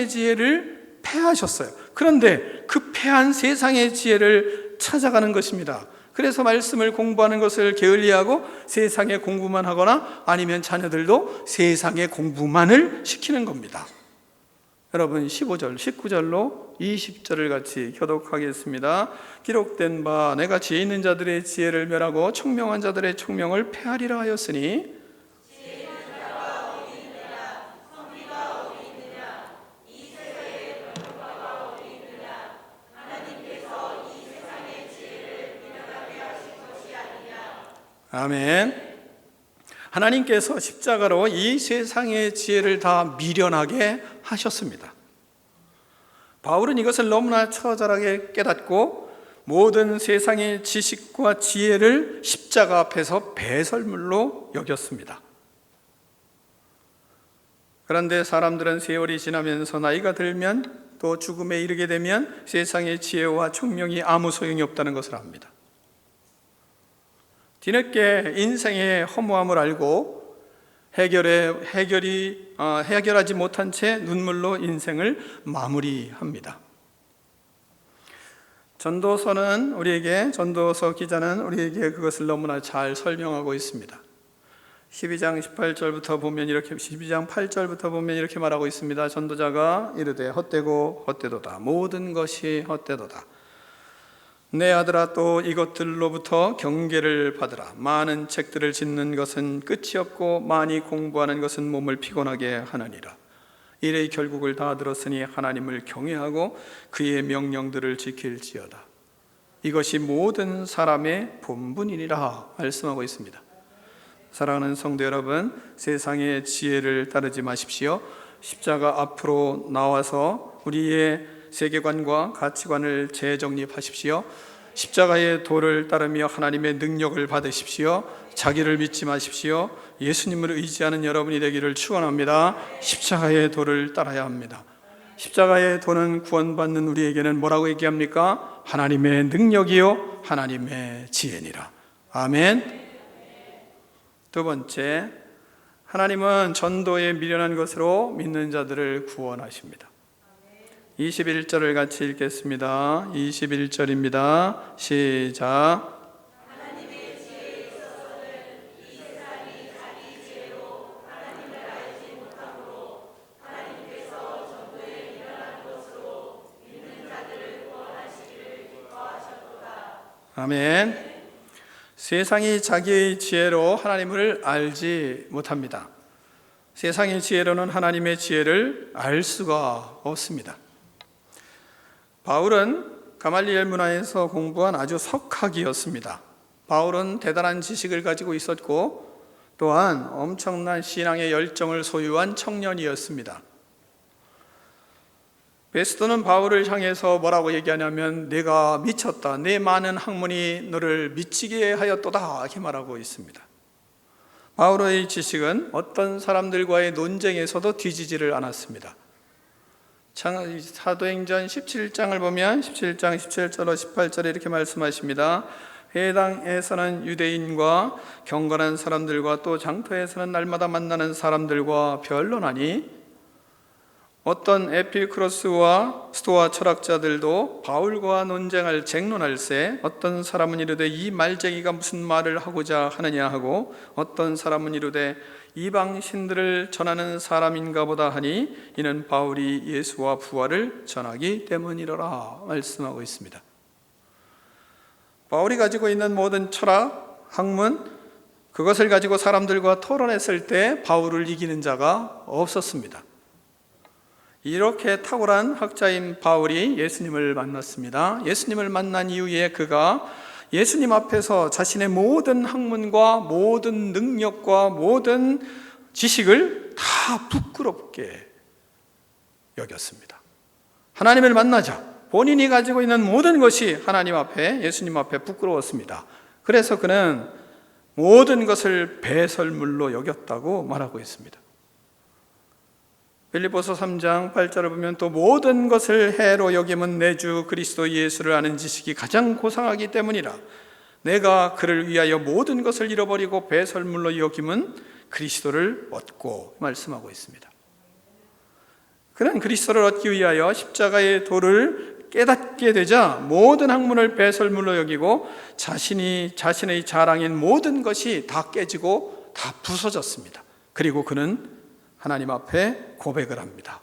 지혜를 패하셨어요. 그런데 그 패한 세상의 지혜를 찾아가는 것입니다. 그래서 말씀을 공부하는 것을 게을리하고 세상에 공부만 하거나 아니면 자녀들도 세상에 공부만을 시키는 겁니다. 여러분 15절, 19절로 20절을 같이 교독하겠습니다. 기록된 바 내가 지혜 있는 자들의 지혜를 멸하고 총명한 자들의 총명을 패하리라 하였으니 아멘. 하나님께서 십자가로 이 세상의 지혜를 다 미련하게 하셨습니다. 바울은 이것을 너무나 처절하게 깨닫고 모든 세상의 지식과 지혜를 십자가 앞에서 배설물로 여겼습니다. 그런데 사람들은 세월이 지나면서 나이가 들면 또 죽음에 이르게 되면 세상의 지혜와 총명이 아무 소용이 없다는 것을 압니다. 뒤늦게 인생의 허무함을 알고 해결하지 못한 채 눈물로 인생을 마무리합니다. 전도서 기자는 우리에게 그것을 너무나 잘 설명하고 있습니다. 12장 8절부터 보면 이렇게 말하고 있습니다. 전도자가 이르되 헛되고 헛되도다. 모든 것이 헛되도다. 내 아들아 또 이것들로부터 경계를 받으라. 많은 책들을 짓는 것은 끝이 없고 많이 공부하는 것은 몸을 피곤하게 하느니라. 이래 결국을 다 들었으니 하나님을 경외하고 그의 명령들을 지킬지어다. 이것이 모든 사람의 본분이니라 말씀하고 있습니다. 사랑하는 성도 여러분, 세상의 지혜를 따르지 마십시오. 십자가 앞으로 나와서 우리의 세계관과 가치관을 재정립하십시오. 십자가의 도를 따르며 하나님의 능력을 받으십시오. 자기를 믿지 마십시오. 예수님을 의지하는 여러분이 되기를 축원합니다. 십자가의 도를 따라야 합니다. 십자가의 도는 구원받는 우리에게는 뭐라고 얘기합니까? 하나님의 능력이요 하나님의 지혜니라. 아멘. 두 번째, 하나님은 전도에 미련한 것으로 믿는 자들을 구원하십니다. 21절을 같이 읽겠습니다. 21절입니다. 시작. 아멘. 세상이 자기의 지혜로 하나님을 알지 못합니다. 세상의 지혜로는 하나님의 지혜를 알 수가 없습니다. 바울은 가말리엘 문화에서 공부한 아주 석학이었습니다. 바울은 대단한 지식을 가지고 있었고 또한 엄청난 신앙의 열정을 소유한 청년이었습니다. 베스도는 바울을 향해서 뭐라고 얘기하냐면 내가 미쳤다. 내 많은 학문이 너를 미치게 하였도다. 이렇게 말하고 있습니다. 바울의 지식은 어떤 사람들과의 논쟁에서도 뒤지지를 않았습니다. 사도행전 17장을 보면 17장 17절로 18절에 이렇게 말씀하십니다. 회당에서는 유대인과 경건한 사람들과 또 장터에서는 날마다 만나는 사람들과 변론하니 어떤 에피크로스와 스토아 철학자들도 바울과 논쟁할 쟁론할세 어떤 사람은 이르되 이 말쟁이가 무슨 말을 하고자 하느냐 하고 어떤 사람은 이르되 이방 신들을 전하는 사람인가 보다 하니 이는 바울이 예수와 부활을 전하기 때문이로라 말씀하고 있습니다. 바울이 가지고 있는 모든 철학, 학문 그것을 가지고 사람들과 토론했을 때 바울을 이기는 자가 없었습니다. 이렇게 탁월한 학자인 바울이 예수님을 만났습니다. 예수님을 만난 이후에 그가 예수님 앞에서 자신의 모든 학문과 모든 능력과 모든 지식을 다 부끄럽게 여겼습니다. 하나님을 만나자 본인이 가지고 있는 모든 것이 하나님 앞에 예수님 앞에 부끄러웠습니다. 그래서 그는 모든 것을 배설물로 여겼다고 말하고 있습니다. 빌립보서 3장 8절을 보면 또 모든 것을 해로 여김은 내 주 그리스도 예수를 아는 지식이 가장 고상하기 때문이라. 내가 그를 위하여 모든 것을 잃어버리고 배설물로 여김은 그리스도를 얻고 말씀하고 있습니다. 그는 그리스도를 얻기 위하여 십자가의 도를 깨닫게 되자 모든 학문을 배설물로 여기고 자신의 자랑인 모든 것이 다 깨지고 다 부서졌습니다. 그리고 그는 하나님 앞에 고백을 합니다.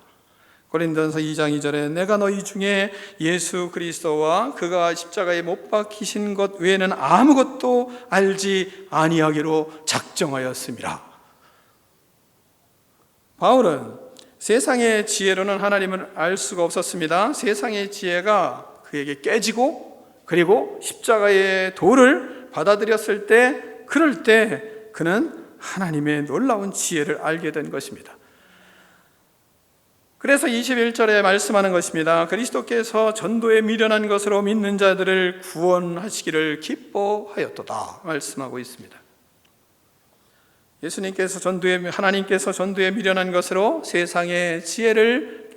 고린도전서 2장 2절에 내가 너희 중에 예수 그리스도와 그가 십자가에 못 박히신 것 외에는 아무것도 알지 아니하기로 작정하였습니다. 바울은 세상의 지혜로는 하나님을 알 수가 없었습니다. 세상의 지혜가 그에게 깨지고 그리고 십자가의 도를 받아들였을 때 그럴 때 그는 하나님의 놀라운 지혜를 알게 된 것입니다. 그래서 21절에 말씀하는 것입니다. 그리스도께서 전도에 미련한 것으로 믿는 자들을 구원하시기를 기뻐하였도다 말씀하고 있습니다. 하나님께서 전도에 미련한 것으로 세상의 지혜를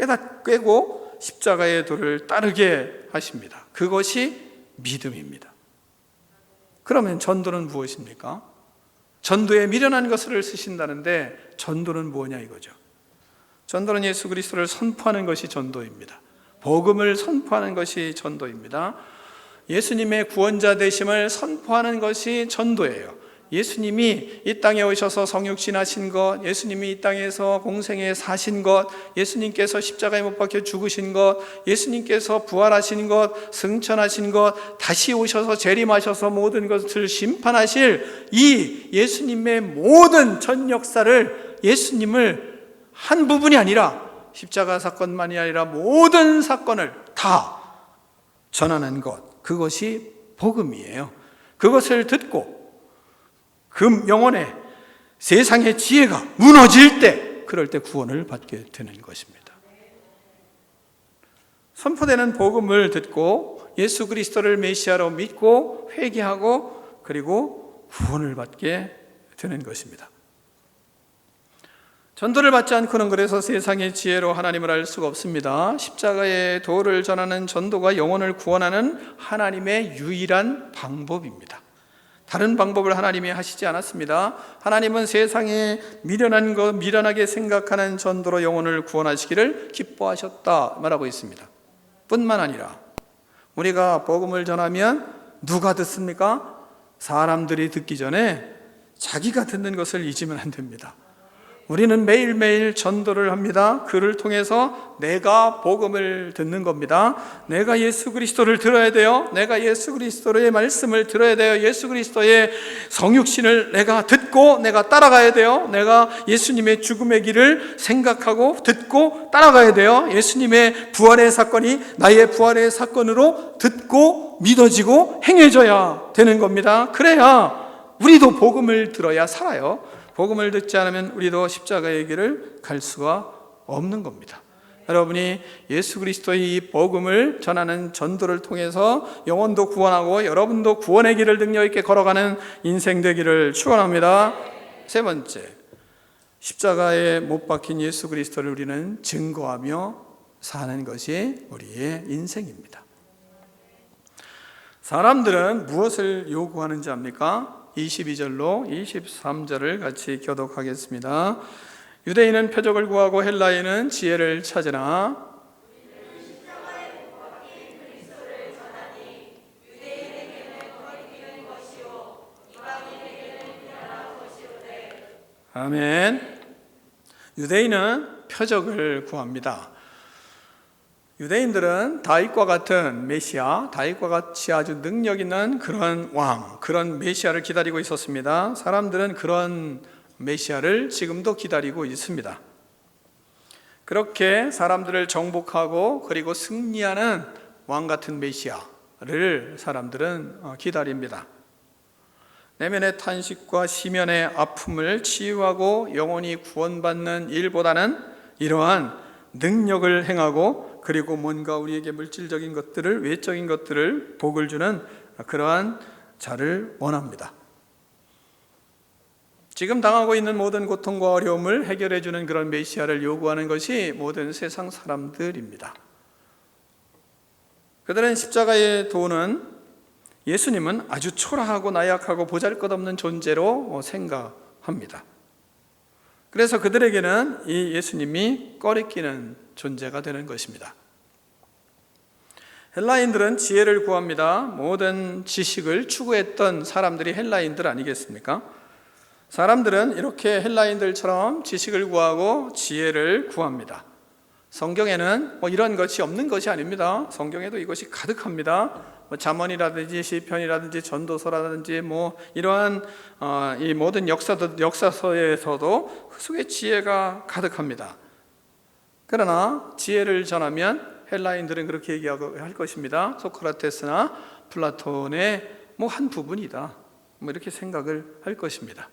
깨고 십자가의 도를 따르게 하십니다. 그것이 믿음입니다. 그러면 전도는 무엇입니까? 전도에 미련한 것을 쓰신다는데 전도는 뭐냐 이거죠. 전도는 예수 그리스도를 선포하는 것이 전도입니다. 복음을 선포하는 것이 전도입니다. 예수님의 구원자 되심을 선포하는 것이 전도예요. 예수님이 이 땅에 오셔서 성육신하신 것, 예수님이 이 땅에서 공생에 사신 것, 예수님께서 십자가에 못 박혀 죽으신 것, 예수님께서 부활하신 것, 승천하신 것, 다시 오셔서 재림하셔서 모든 것을 심판하실 이 예수님의 모든 전 역사를, 예수님을 한 부분이 아니라 십자가 사건만이 아니라 모든 사건을 다 전하는 것, 그것이 복음이에요. 그것을 듣고 그 영혼의 세상의 지혜가 무너질 때, 그럴 때 구원을 받게 되는 것입니다. 선포되는 복음을 듣고 예수 그리스도를 메시아로 믿고 회개하고 그리고 구원을 받게 되는 것입니다. 전도를 받지 않고는 그래서 세상의 지혜로 하나님을 알 수가 없습니다. 십자가의 도를 전하는 전도가 영혼을 구원하는 하나님의 유일한 방법입니다. 다른 방법을 하나님이 하시지 않았습니다. 하나님은 세상에 미련하게 생각하는 전도로 영혼을 구원하시기를 기뻐하셨다 말하고 있습니다. 뿐만 아니라 우리가 복음을 전하면 누가 듣습니까? 사람들이 듣기 전에 자기가 듣는 것을 잊으면 안 됩니다. 우리는 매일매일 전도를 합니다. 그를 통해서 내가 복음을 듣는 겁니다. 내가 예수 그리스도를 들어야 돼요. 내가 예수 그리스도의 말씀을 들어야 돼요. 예수 그리스도의 성육신을 내가 듣고 내가 따라가야 돼요. 내가 예수님의 죽음의 길을 생각하고 듣고 따라가야 돼요. 예수님의 부활의 사건이 나의 부활의 사건으로 듣고 믿어지고 행해져야 되는 겁니다. 그래야 우리도 복음을 들어야 살아요. 복음을 듣지 않으면 우리도 십자가의 길을 갈 수가 없는 겁니다. 여러분이 예수 그리스도의 이 복음을 전하는 전도를 통해서 영혼도 구원하고 여러분도 구원의 길을 능력 있게 걸어가는 인생 되기를 축원합니다. 세 번째, 십자가에 못 박힌 예수 그리스도를 우리는 증거하며 사는 것이 우리의 인생입니다. 사람들은 무엇을 요구하는지 압니까? 22절로 23절을 같이 교독하겠습니다. 유대인은 표적을 구하고 헬라인은 지혜를 찾으나 아멘. 유대인은 표적을 구합니다. 유대인들은 다윗과 같은 메시아, 다윗과 같이 아주 능력 있는 그런 왕, 그런 메시아를 기다리고 있었습니다. 사람들은 그런 메시아를 지금도 기다리고 있습니다. 그렇게 사람들을 정복하고 그리고 승리하는 왕 같은 메시아를 사람들은 기다립니다. 내면의 탄식과 시면의 아픔을 치유하고 영혼이 구원받는 일보다는 이러한 능력을 행하고 그리고 뭔가 우리에게 물질적인 것들을, 외적인 것들을 복을 주는 그러한 자를 원합니다. 지금 당하고 있는 모든 고통과 어려움을 해결해 주는 그런 메시아를 요구하는 것이 모든 세상 사람들입니다. 그들은 십자가의 도는 예수님은 아주 초라하고 나약하고 보잘것없는 존재로 생각합니다. 그래서 그들에게는 이 예수님이 꺼리끼는 존재가 되는 것입니다. 헬라인들은 지혜를 구합니다. 모든 지식을 추구했던 사람들이 헬라인들 아니겠습니까? 사람들은 이렇게 헬라인들처럼 지식을 구하고 지혜를 구합니다. 성경에는 이런 것이 없는 것이 아닙니다. 성경에도 이것이 가득합니다. 잠언이라든지 시편이라든지 전도서라든지 이러한 이 모든 역사서에서도 그 속에 지혜가 가득합니다. 그러나 지혜를 전하면 헬라인들은 그렇게 얘기할 것입니다. 소크라테스나 플라톤의 한 부분이다, 이렇게 생각을 할 것입니다.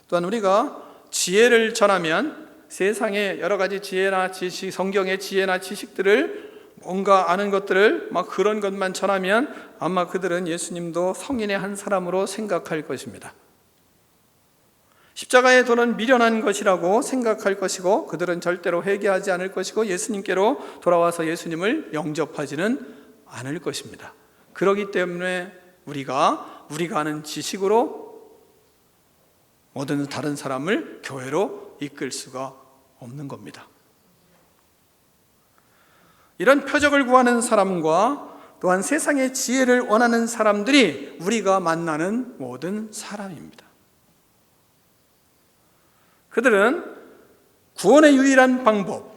또한 우리가 지혜를 전하면 세상의 여러 가지 지혜나 지식, 성경의 지혜나 지식들을 뭔가 아는 것들을 그런 것만 전하면 아마 그들은 예수님도 성인의 한 사람으로 생각할 것입니다. 십자가의 도는 미련한 것이라고 생각할 것이고 그들은 절대로 회개하지 않을 것이고 예수님께로 돌아와서 예수님을 영접하지는 않을 것입니다. 그렇기 때문에 우리가 아는 지식으로 모든 다른 사람을 교회로 이끌 수가 없는 겁니다. 이런 표적을 구하는 사람과 또한 세상의 지혜를 원하는 사람들이 우리가 만나는 모든 사람입니다. 그들은 구원의 유일한 방법,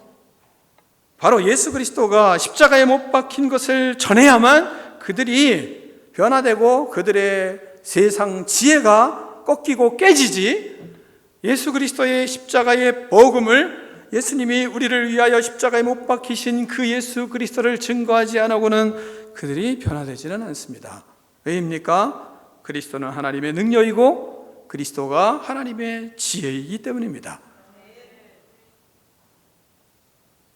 바로 예수 그리스도가 십자가에 못 박힌 것을 전해야만 그들이 변화되고 그들의 세상 지혜가 꺾이고 깨지지, 예수 그리스도의 십자가의 복음을, 예수님이 우리를 위하여 십자가에 못 박히신 그 예수 그리스도를 증거하지 않고는 그들이 변화되지는 않습니다. 왜입니까? 그리스도는 하나님의 능력이고 그리스도가 하나님의 지혜이기 때문입니다.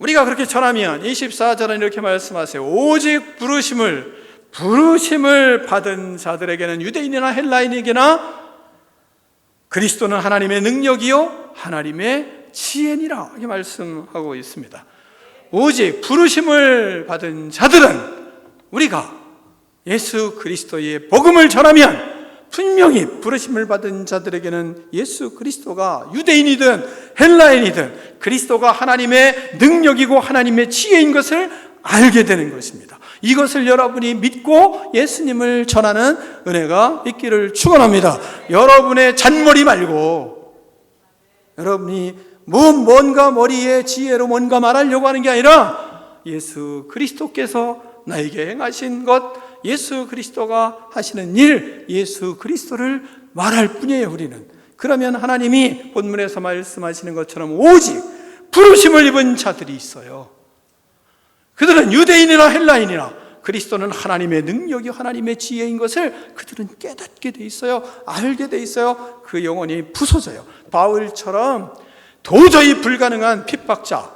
우리가 그렇게 전하면 24절은 이렇게 말씀하세요. 오직 부르심을 받은 자들에게는, 유대인이나 헬라인에게나 그리스도는 하나님의 능력이요 하나님의 지혜니라, 이렇게 말씀하고 있습니다. 오직 부르심을 받은 자들은, 우리가 예수 그리스도의 복음을 전하면 분명히 부르심을 받은 자들에게는 예수 그리스도가 유대인이든 헬라인이든 그리스도가 하나님의 능력이고 하나님의 지혜인 것을 알게 되는 것입니다. 이것을 여러분이 믿고 예수님을 전하는 은혜가 있기를 축원합니다. 여러분의 잔머리 말고, 여러분이 뭔가 머리에 지혜로 뭔가 말하려고 하는 게 아니라 예수 그리스도께서 나에게 행하신 것, 예수 그리스도가 하시는 일, 예수 그리스도를 말할 뿐이에요, 우리는. 그러면 하나님이 본문에서 말씀하시는 것처럼 오직 부르심을 입은 자들이 있어요. 그들은 유대인이나 헬라인이나 그리스도는 하나님의 능력이 하나님의 지혜인 것을 그들은 깨닫게 돼 있어요. 알게 돼 있어요. 그 영혼이 부서져요. 바울처럼 도저히 불가능한 핍박자,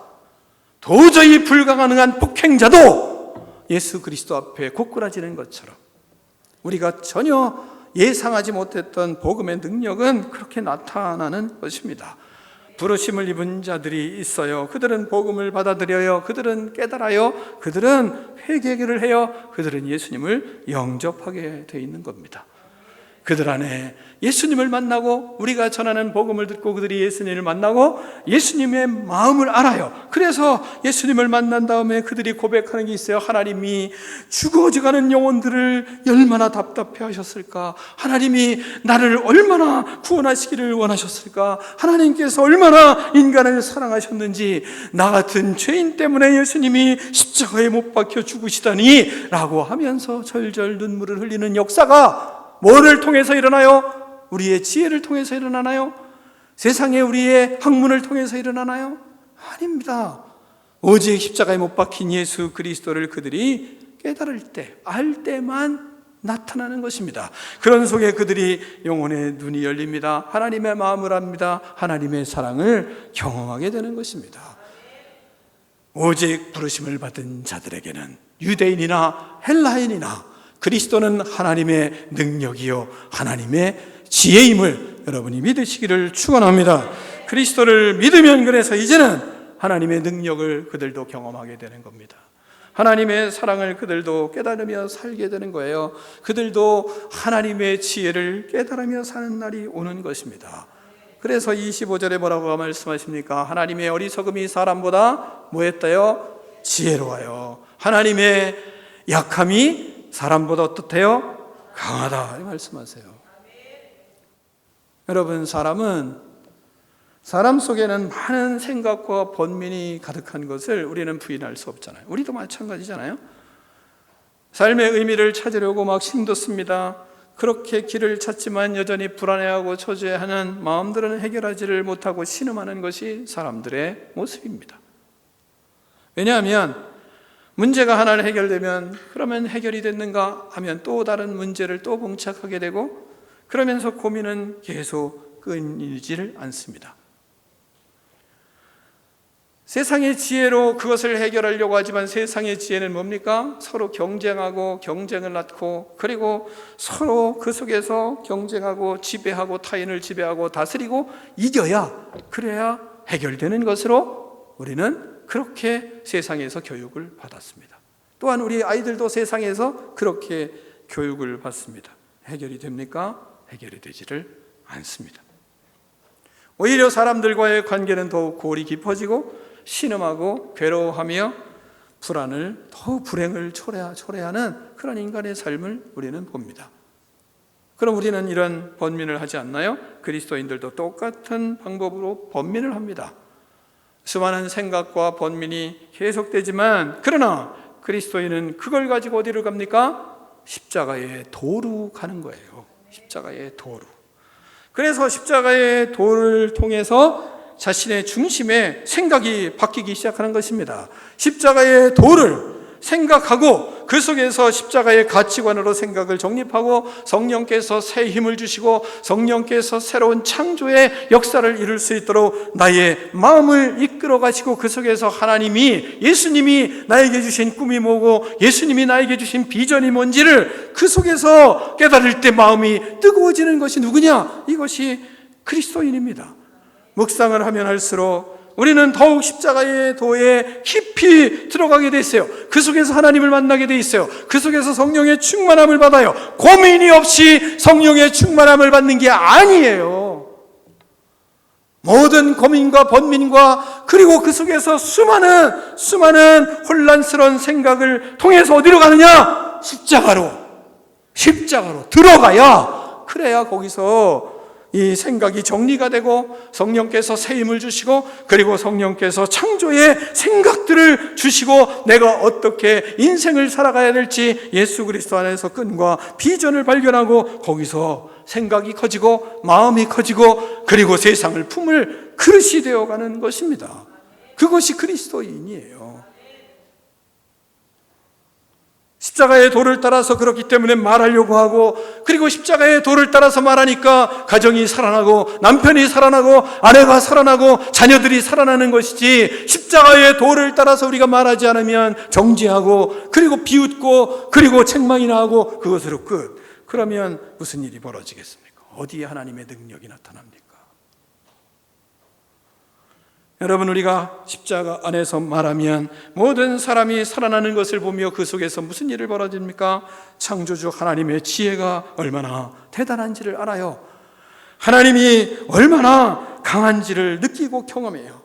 도저히 불가능한 폭행자도 예수 그리스도 앞에 고꾸라지는 것처럼 우리가 전혀 예상하지 못했던 복음의 능력은 그렇게 나타나는 것입니다. 부르심을 입은 자들이 있어요. 그들은 복음을 받아들여요. 그들은 깨달아요. 그들은 회개를 해요. 그들은 예수님을 영접하게 돼 있는 겁니다. 그들 안에 예수님을 만나고, 우리가 전하는 복음을 듣고 그들이 예수님을 만나고 예수님의 마음을 알아요. 그래서 예수님을 만난 다음에 그들이 고백하는 게 있어요. 하나님이 죽어져가는 영혼들을 얼마나 답답해 하셨을까? 하나님이 나를 얼마나 구원하시기를 원하셨을까? 하나님께서 얼마나 인간을 사랑하셨는지, 나 같은 죄인 때문에 예수님이 십자가에 못 박혀 죽으시다니 라고 하면서 절절 눈물을 흘리는 역사가 뭐를 통해서 일어나요? 우리의 지혜를 통해서 일어나나요? 세상에 우리의 학문을 통해서 일어나나요? 아닙니다. 오직 십자가에 못 박힌 예수 그리스도를 그들이 깨달을 때, 알 때만 나타나는 것입니다. 그런 속에 그들이 영혼의 눈이 열립니다. 하나님의 마음을 압니다. 하나님의 사랑을 경험하게 되는 것입니다. 오직 부르심을 받은 자들에게는, 유대인이나 헬라인이나 그리스도는 하나님의 능력이요 하나님의 지혜임을 여러분이 믿으시기를 축원합니다. 그리스도를 믿으면 그래서 이제는 하나님의 능력을 그들도 경험하게 되는 겁니다. 하나님의 사랑을 그들도 깨달으며 살게 되는 거예요. 그들도 하나님의 지혜를 깨달으며 사는 날이 오는 것입니다. 그래서 25절에 뭐라고 말씀하십니까? 하나님의 어리석음이 사람보다 뭐했다요? 지혜로워요. 하나님의 약함이 사람보다 어떻대요? 강하다, 이 말씀하세요. 여러분, 사람 속에는 많은 생각과 번민이 가득한 것을 우리는 부인할 수 없잖아요. 우리도 마찬가지잖아요. 삶의 의미를 찾으려고 막 힘썼습니다. 그렇게 길을 찾지만 여전히 불안해하고 초조해하는 마음들은 해결하지를 못하고 신음하는 것이 사람들의 모습입니다. 왜냐하면 문제가 하나 해결되면 그러면 해결이 됐는가 하면 또 다른 문제를 또 봉착하게 되고, 그러면서 고민은 계속 끊이지를 않습니다. 세상의 지혜로 그것을 해결하려고 하지만 세상의 지혜는 뭡니까? 서로 경쟁하고 경쟁을 낳고, 그리고 서로 그 속에서 경쟁하고 지배하고 타인을 지배하고 다스리고 이겨야, 그래야 해결되는 것으로 우리는 그렇게 세상에서 교육을 받았습니다. 또한 우리 아이들도 세상에서 그렇게 교육을 받습니다. 해결이 됩니까? 해결이 되지를 않습니다. 오히려 사람들과의 관계는 더욱 골이 깊어지고 신음하고 괴로워하며 불안을, 더욱 불행을 초래하는 그런 인간의 삶을 우리는 봅니다. 그럼 우리는 이런 번민을 하지 않나요? 그리스도인들도 똑같은 방법으로 번민을 합니다. 수많은 생각과 번민이 계속되지만, 그러나 그리스도인은 그걸 가지고 어디로 갑니까? 십자가의 도로 가는 거예요. 십자가의 도로. 그래서 십자가의 도를 통해서 자신의 중심의 생각이 바뀌기 시작하는 것입니다. 십자가의 도를 생각하고 그 속에서 십자가의 가치관으로 생각을 정립하고 성령께서 새 힘을 주시고 성령께서 새로운 창조의 역사를 이룰 수 있도록 나의 마음을 이끌어 가시고 그 속에서 하나님이, 예수님이 나에게 주신 꿈이 뭐고 예수님이 나에게 주신 비전이 뭔지를 그 속에서 깨달을 때 마음이 뜨거워지는 것이 누구냐? 이것이 그리스도인입니다. 묵상을 하면 할수록 우리는 더욱 십자가의 도에 깊이 들어가게 돼 있어요. 그 속에서 하나님을 만나게 돼 있어요. 그 속에서 성령의 충만함을 받아요. 고민이 없이 성령의 충만함을 받는 게 아니에요. 모든 고민과 번민과 그리고 그 속에서 수많은 혼란스러운 생각을 통해서 어디로 가느냐? 십자가로 들어가야, 그래야 거기서 이 생각이 정리가 되고 성령께서 새 힘을 주시고 그리고 성령께서 창조의 생각들을 주시고 내가 어떻게 인생을 살아가야 될지 예수 그리스도 안에서 끈과 비전을 발견하고 거기서 생각이 커지고 마음이 커지고 그리고 세상을 품을 그릇이 되어가는 것입니다. 그것이 그리스도인이에요. 십자가의 도를 따라서 그렇기 때문에 말하려고 하고, 그리고 십자가의 도를 따라서 말하니까 가정이 살아나고 남편이 살아나고 아내가 살아나고 자녀들이 살아나는 것이지, 십자가의 도를 따라서 우리가 말하지 않으면 정죄하고 그리고 비웃고 그리고 책망이나 하고 그것으로 끝. 그러면 무슨 일이 벌어지겠습니까? 어디에 하나님의 능력이 나타납니까? 여러분, 우리가 십자가 안에서 말하면 모든 사람이 살아나는 것을 보며 그 속에서 무슨 일을 벌어집니까? 창조주 하나님의 지혜가 얼마나 대단한지를 알아요. 하나님이 얼마나 강한지를 느끼고 경험해요.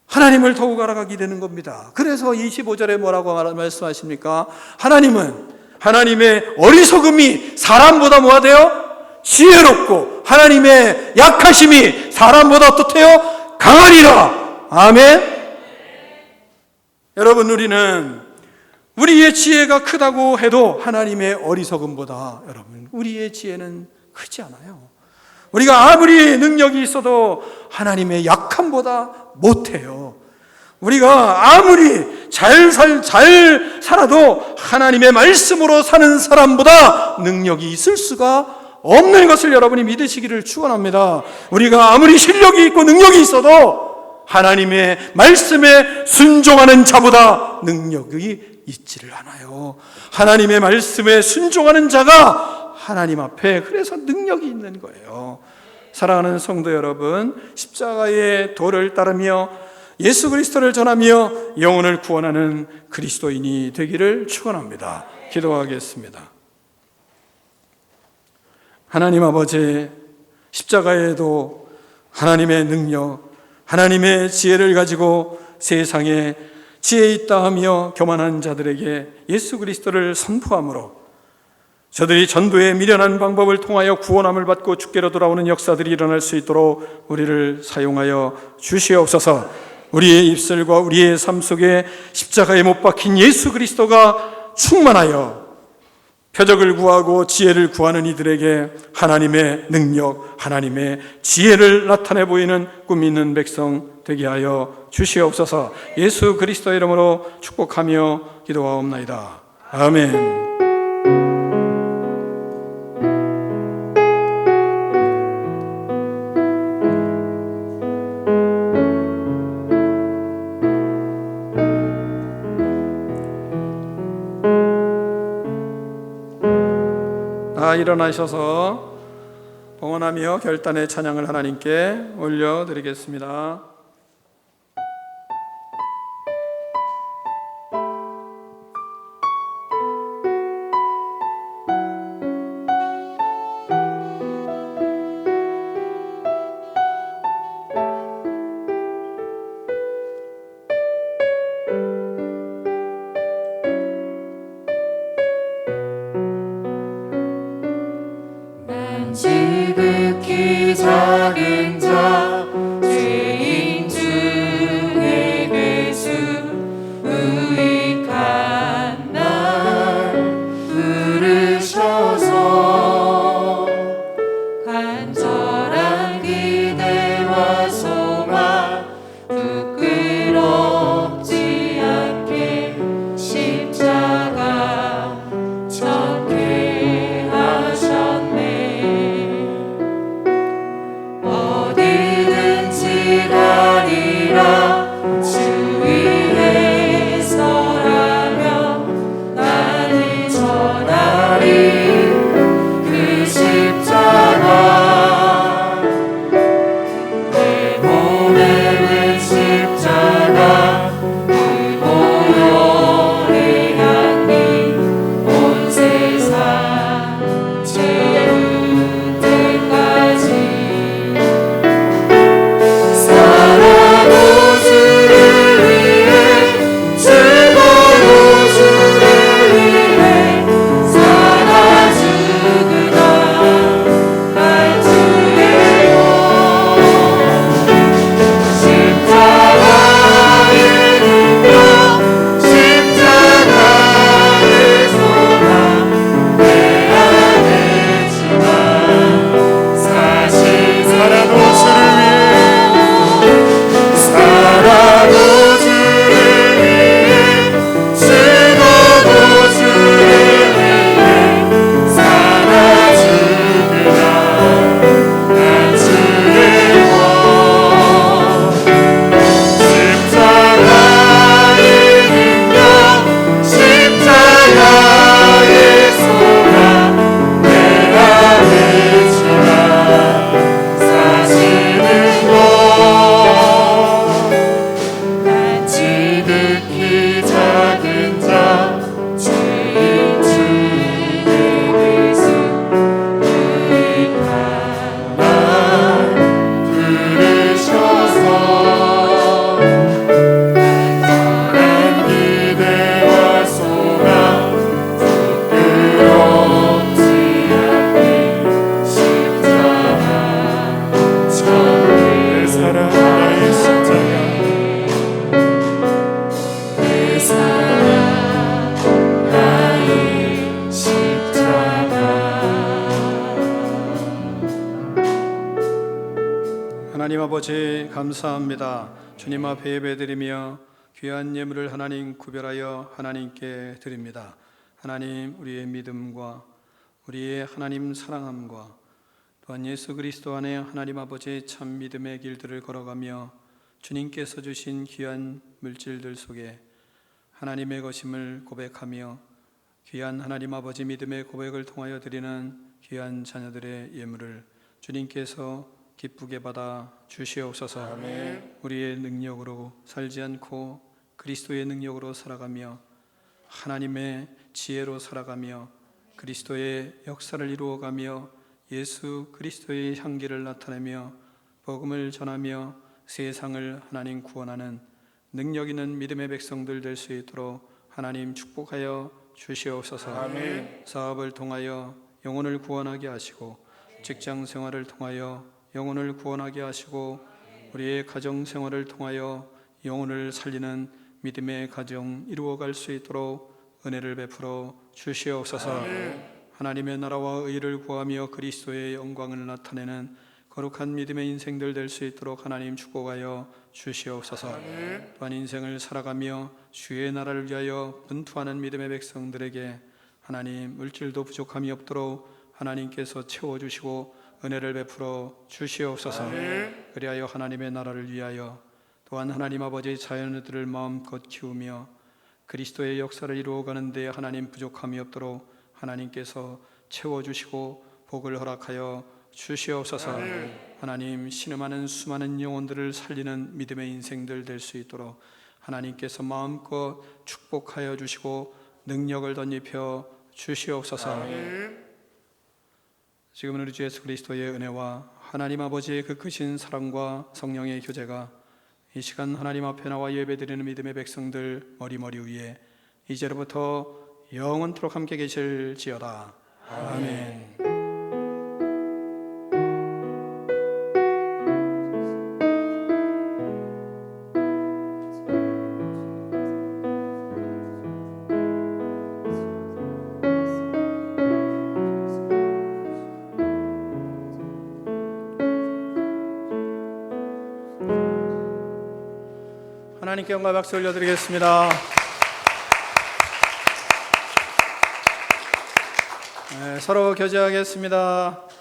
하나님을 더욱 알아가게 되는 겁니다. 그래서 25절에 뭐라고 말씀하십니까? 하나님의 어리석음이 사람보다 뭐가 돼요? 지혜롭고 하나님의 약하심이 사람보다 어떻대요? 강하리라. 아멘. 여러분, 우리의 지혜가 크다고 해도 하나님의 어리석음보다 여러분 우리의 지혜는 크지 않아요. 우리가 아무리 능력이 있어도 하나님의 약함보다 못해요. 우리가 아무리 잘 살아도 하나님의 말씀으로 사는 사람보다 능력이 있을 수가 없는 것을 여러분이 믿으시기를 축원합니다. 우리가 아무리 실력이 있고 능력이 있어도 하나님의 말씀에 순종하는 자보다 능력이 있지를 않아요. 하나님의 말씀에 순종하는 자가 하나님 앞에 그래서 능력이 있는 거예요. 사랑하는 성도 여러분, 십자가의 도를 따르며 예수 그리스도를 전하며 영혼을 구원하는 그리스도인이 되기를 축원합니다. 기도하겠습니다. 하나님 아버지, 십자가에도 하나님의 능력, 하나님의 지혜를 가지고 세상에 지혜 있다 하며 교만한 자들에게 예수 그리스도를 선포함으로 저들이 전도에 미련한 방법을 통하여 구원함을 받고 주께로 돌아오는 역사들이 일어날 수 있도록 우리를 사용하여 주시옵소서. 우리의 입술과 우리의 삶 속에 십자가에 못 박힌 예수 그리스도가 충만하여 표적을 구하고 지혜를 구하는 이들에게 하나님의 능력, 하나님의 지혜를 나타내 보이는 꿈 있는 백성 되게 하여 주시옵소서. 예수 그리스도 이름으로 축복하며 기도하옵나이다. 아멘. 일어나셔서 봉헌하며 결단의 찬양을 하나님께 올려드리겠습니다. 지극히 작은 자 죄인 하나님 아버지 감사합니다. 주님 앞에 예배드리며 귀한 예물을 하나님 구별하여 하나님께 드립니다. 하나님, 우리의 믿음과 우리의 하나님 사랑함과 또한 예수 그리스도 안에 하나님 아버지의 참 믿음의 길들을 걸어가며 주님께서 주신 귀한 물질들 속에 하나님의 것임을 고백하며 귀한 하나님 아버지 믿음의 고백을 통하여 드리는 귀한 자녀들의 예물을 주님께서 기쁘게 받아 주시옵소서. 아멘. 우리의 능력으로 살지 않고 그리스도의 능력으로 살아가며 하나님의 지혜로 살아가며 그리스도의 역사를 이루어가며 예수 그리스도의 향기를 나타내며 복음을 전하며 세상을 하나님 구원하는 능력 있는 믿음의 백성들 될 수 있도록 하나님 축복하여 주시옵소서. 아멘. 사업을 통하여 영혼을 구원하게 하시고 직장 생활을 통하여 영혼을 구원하게 하시고 우리의 가정 생활을 통하여 영혼을 살리는 믿음의 가정 이루어갈 수 있도록 은혜를 베풀어 주시옵소서. 하나님의 나라와 의를 구하며 그리스도의 영광을 나타내는 거룩한 믿음의 인생들 될 수 있도록 하나님 축복하여 주시옵소서. 또한 인생을 살아가며 주의 나라를 위하여 분투하는 믿음의 백성들에게 하나님 물질도 부족함이 없도록 하나님께서 채워주시고 은혜를 베풀어 주시옵소서. 그리하여 하나님의 나라를 위하여 또한 하나님 아버지의 자녀들을 마음껏 키우며 그리스도의 역사를 이루어가는 데 하나님 부족함이 없도록 하나님께서 채워주시고 복을 허락하여 주시옵소서. 하나님, 신음하는 수많은 영혼들을 살리는 믿음의 인생들 될 수 있도록 하나님께서 마음껏 축복하여 주시고 능력을 덧입혀 주시옵소서. 지금은 우리 주 예수 그리스도의 은혜와 하나님 아버지의 그 크신 사랑과 성령의 교제가 이 시간 하나님 앞에 나와 예배드리는 믿음의 백성들 머리머리 위에 이제로부터 영원토록 함께 계실지어다. 아멘. 하나님께 영광 박수 올려드리겠습니다. 서로 교제하겠습니다.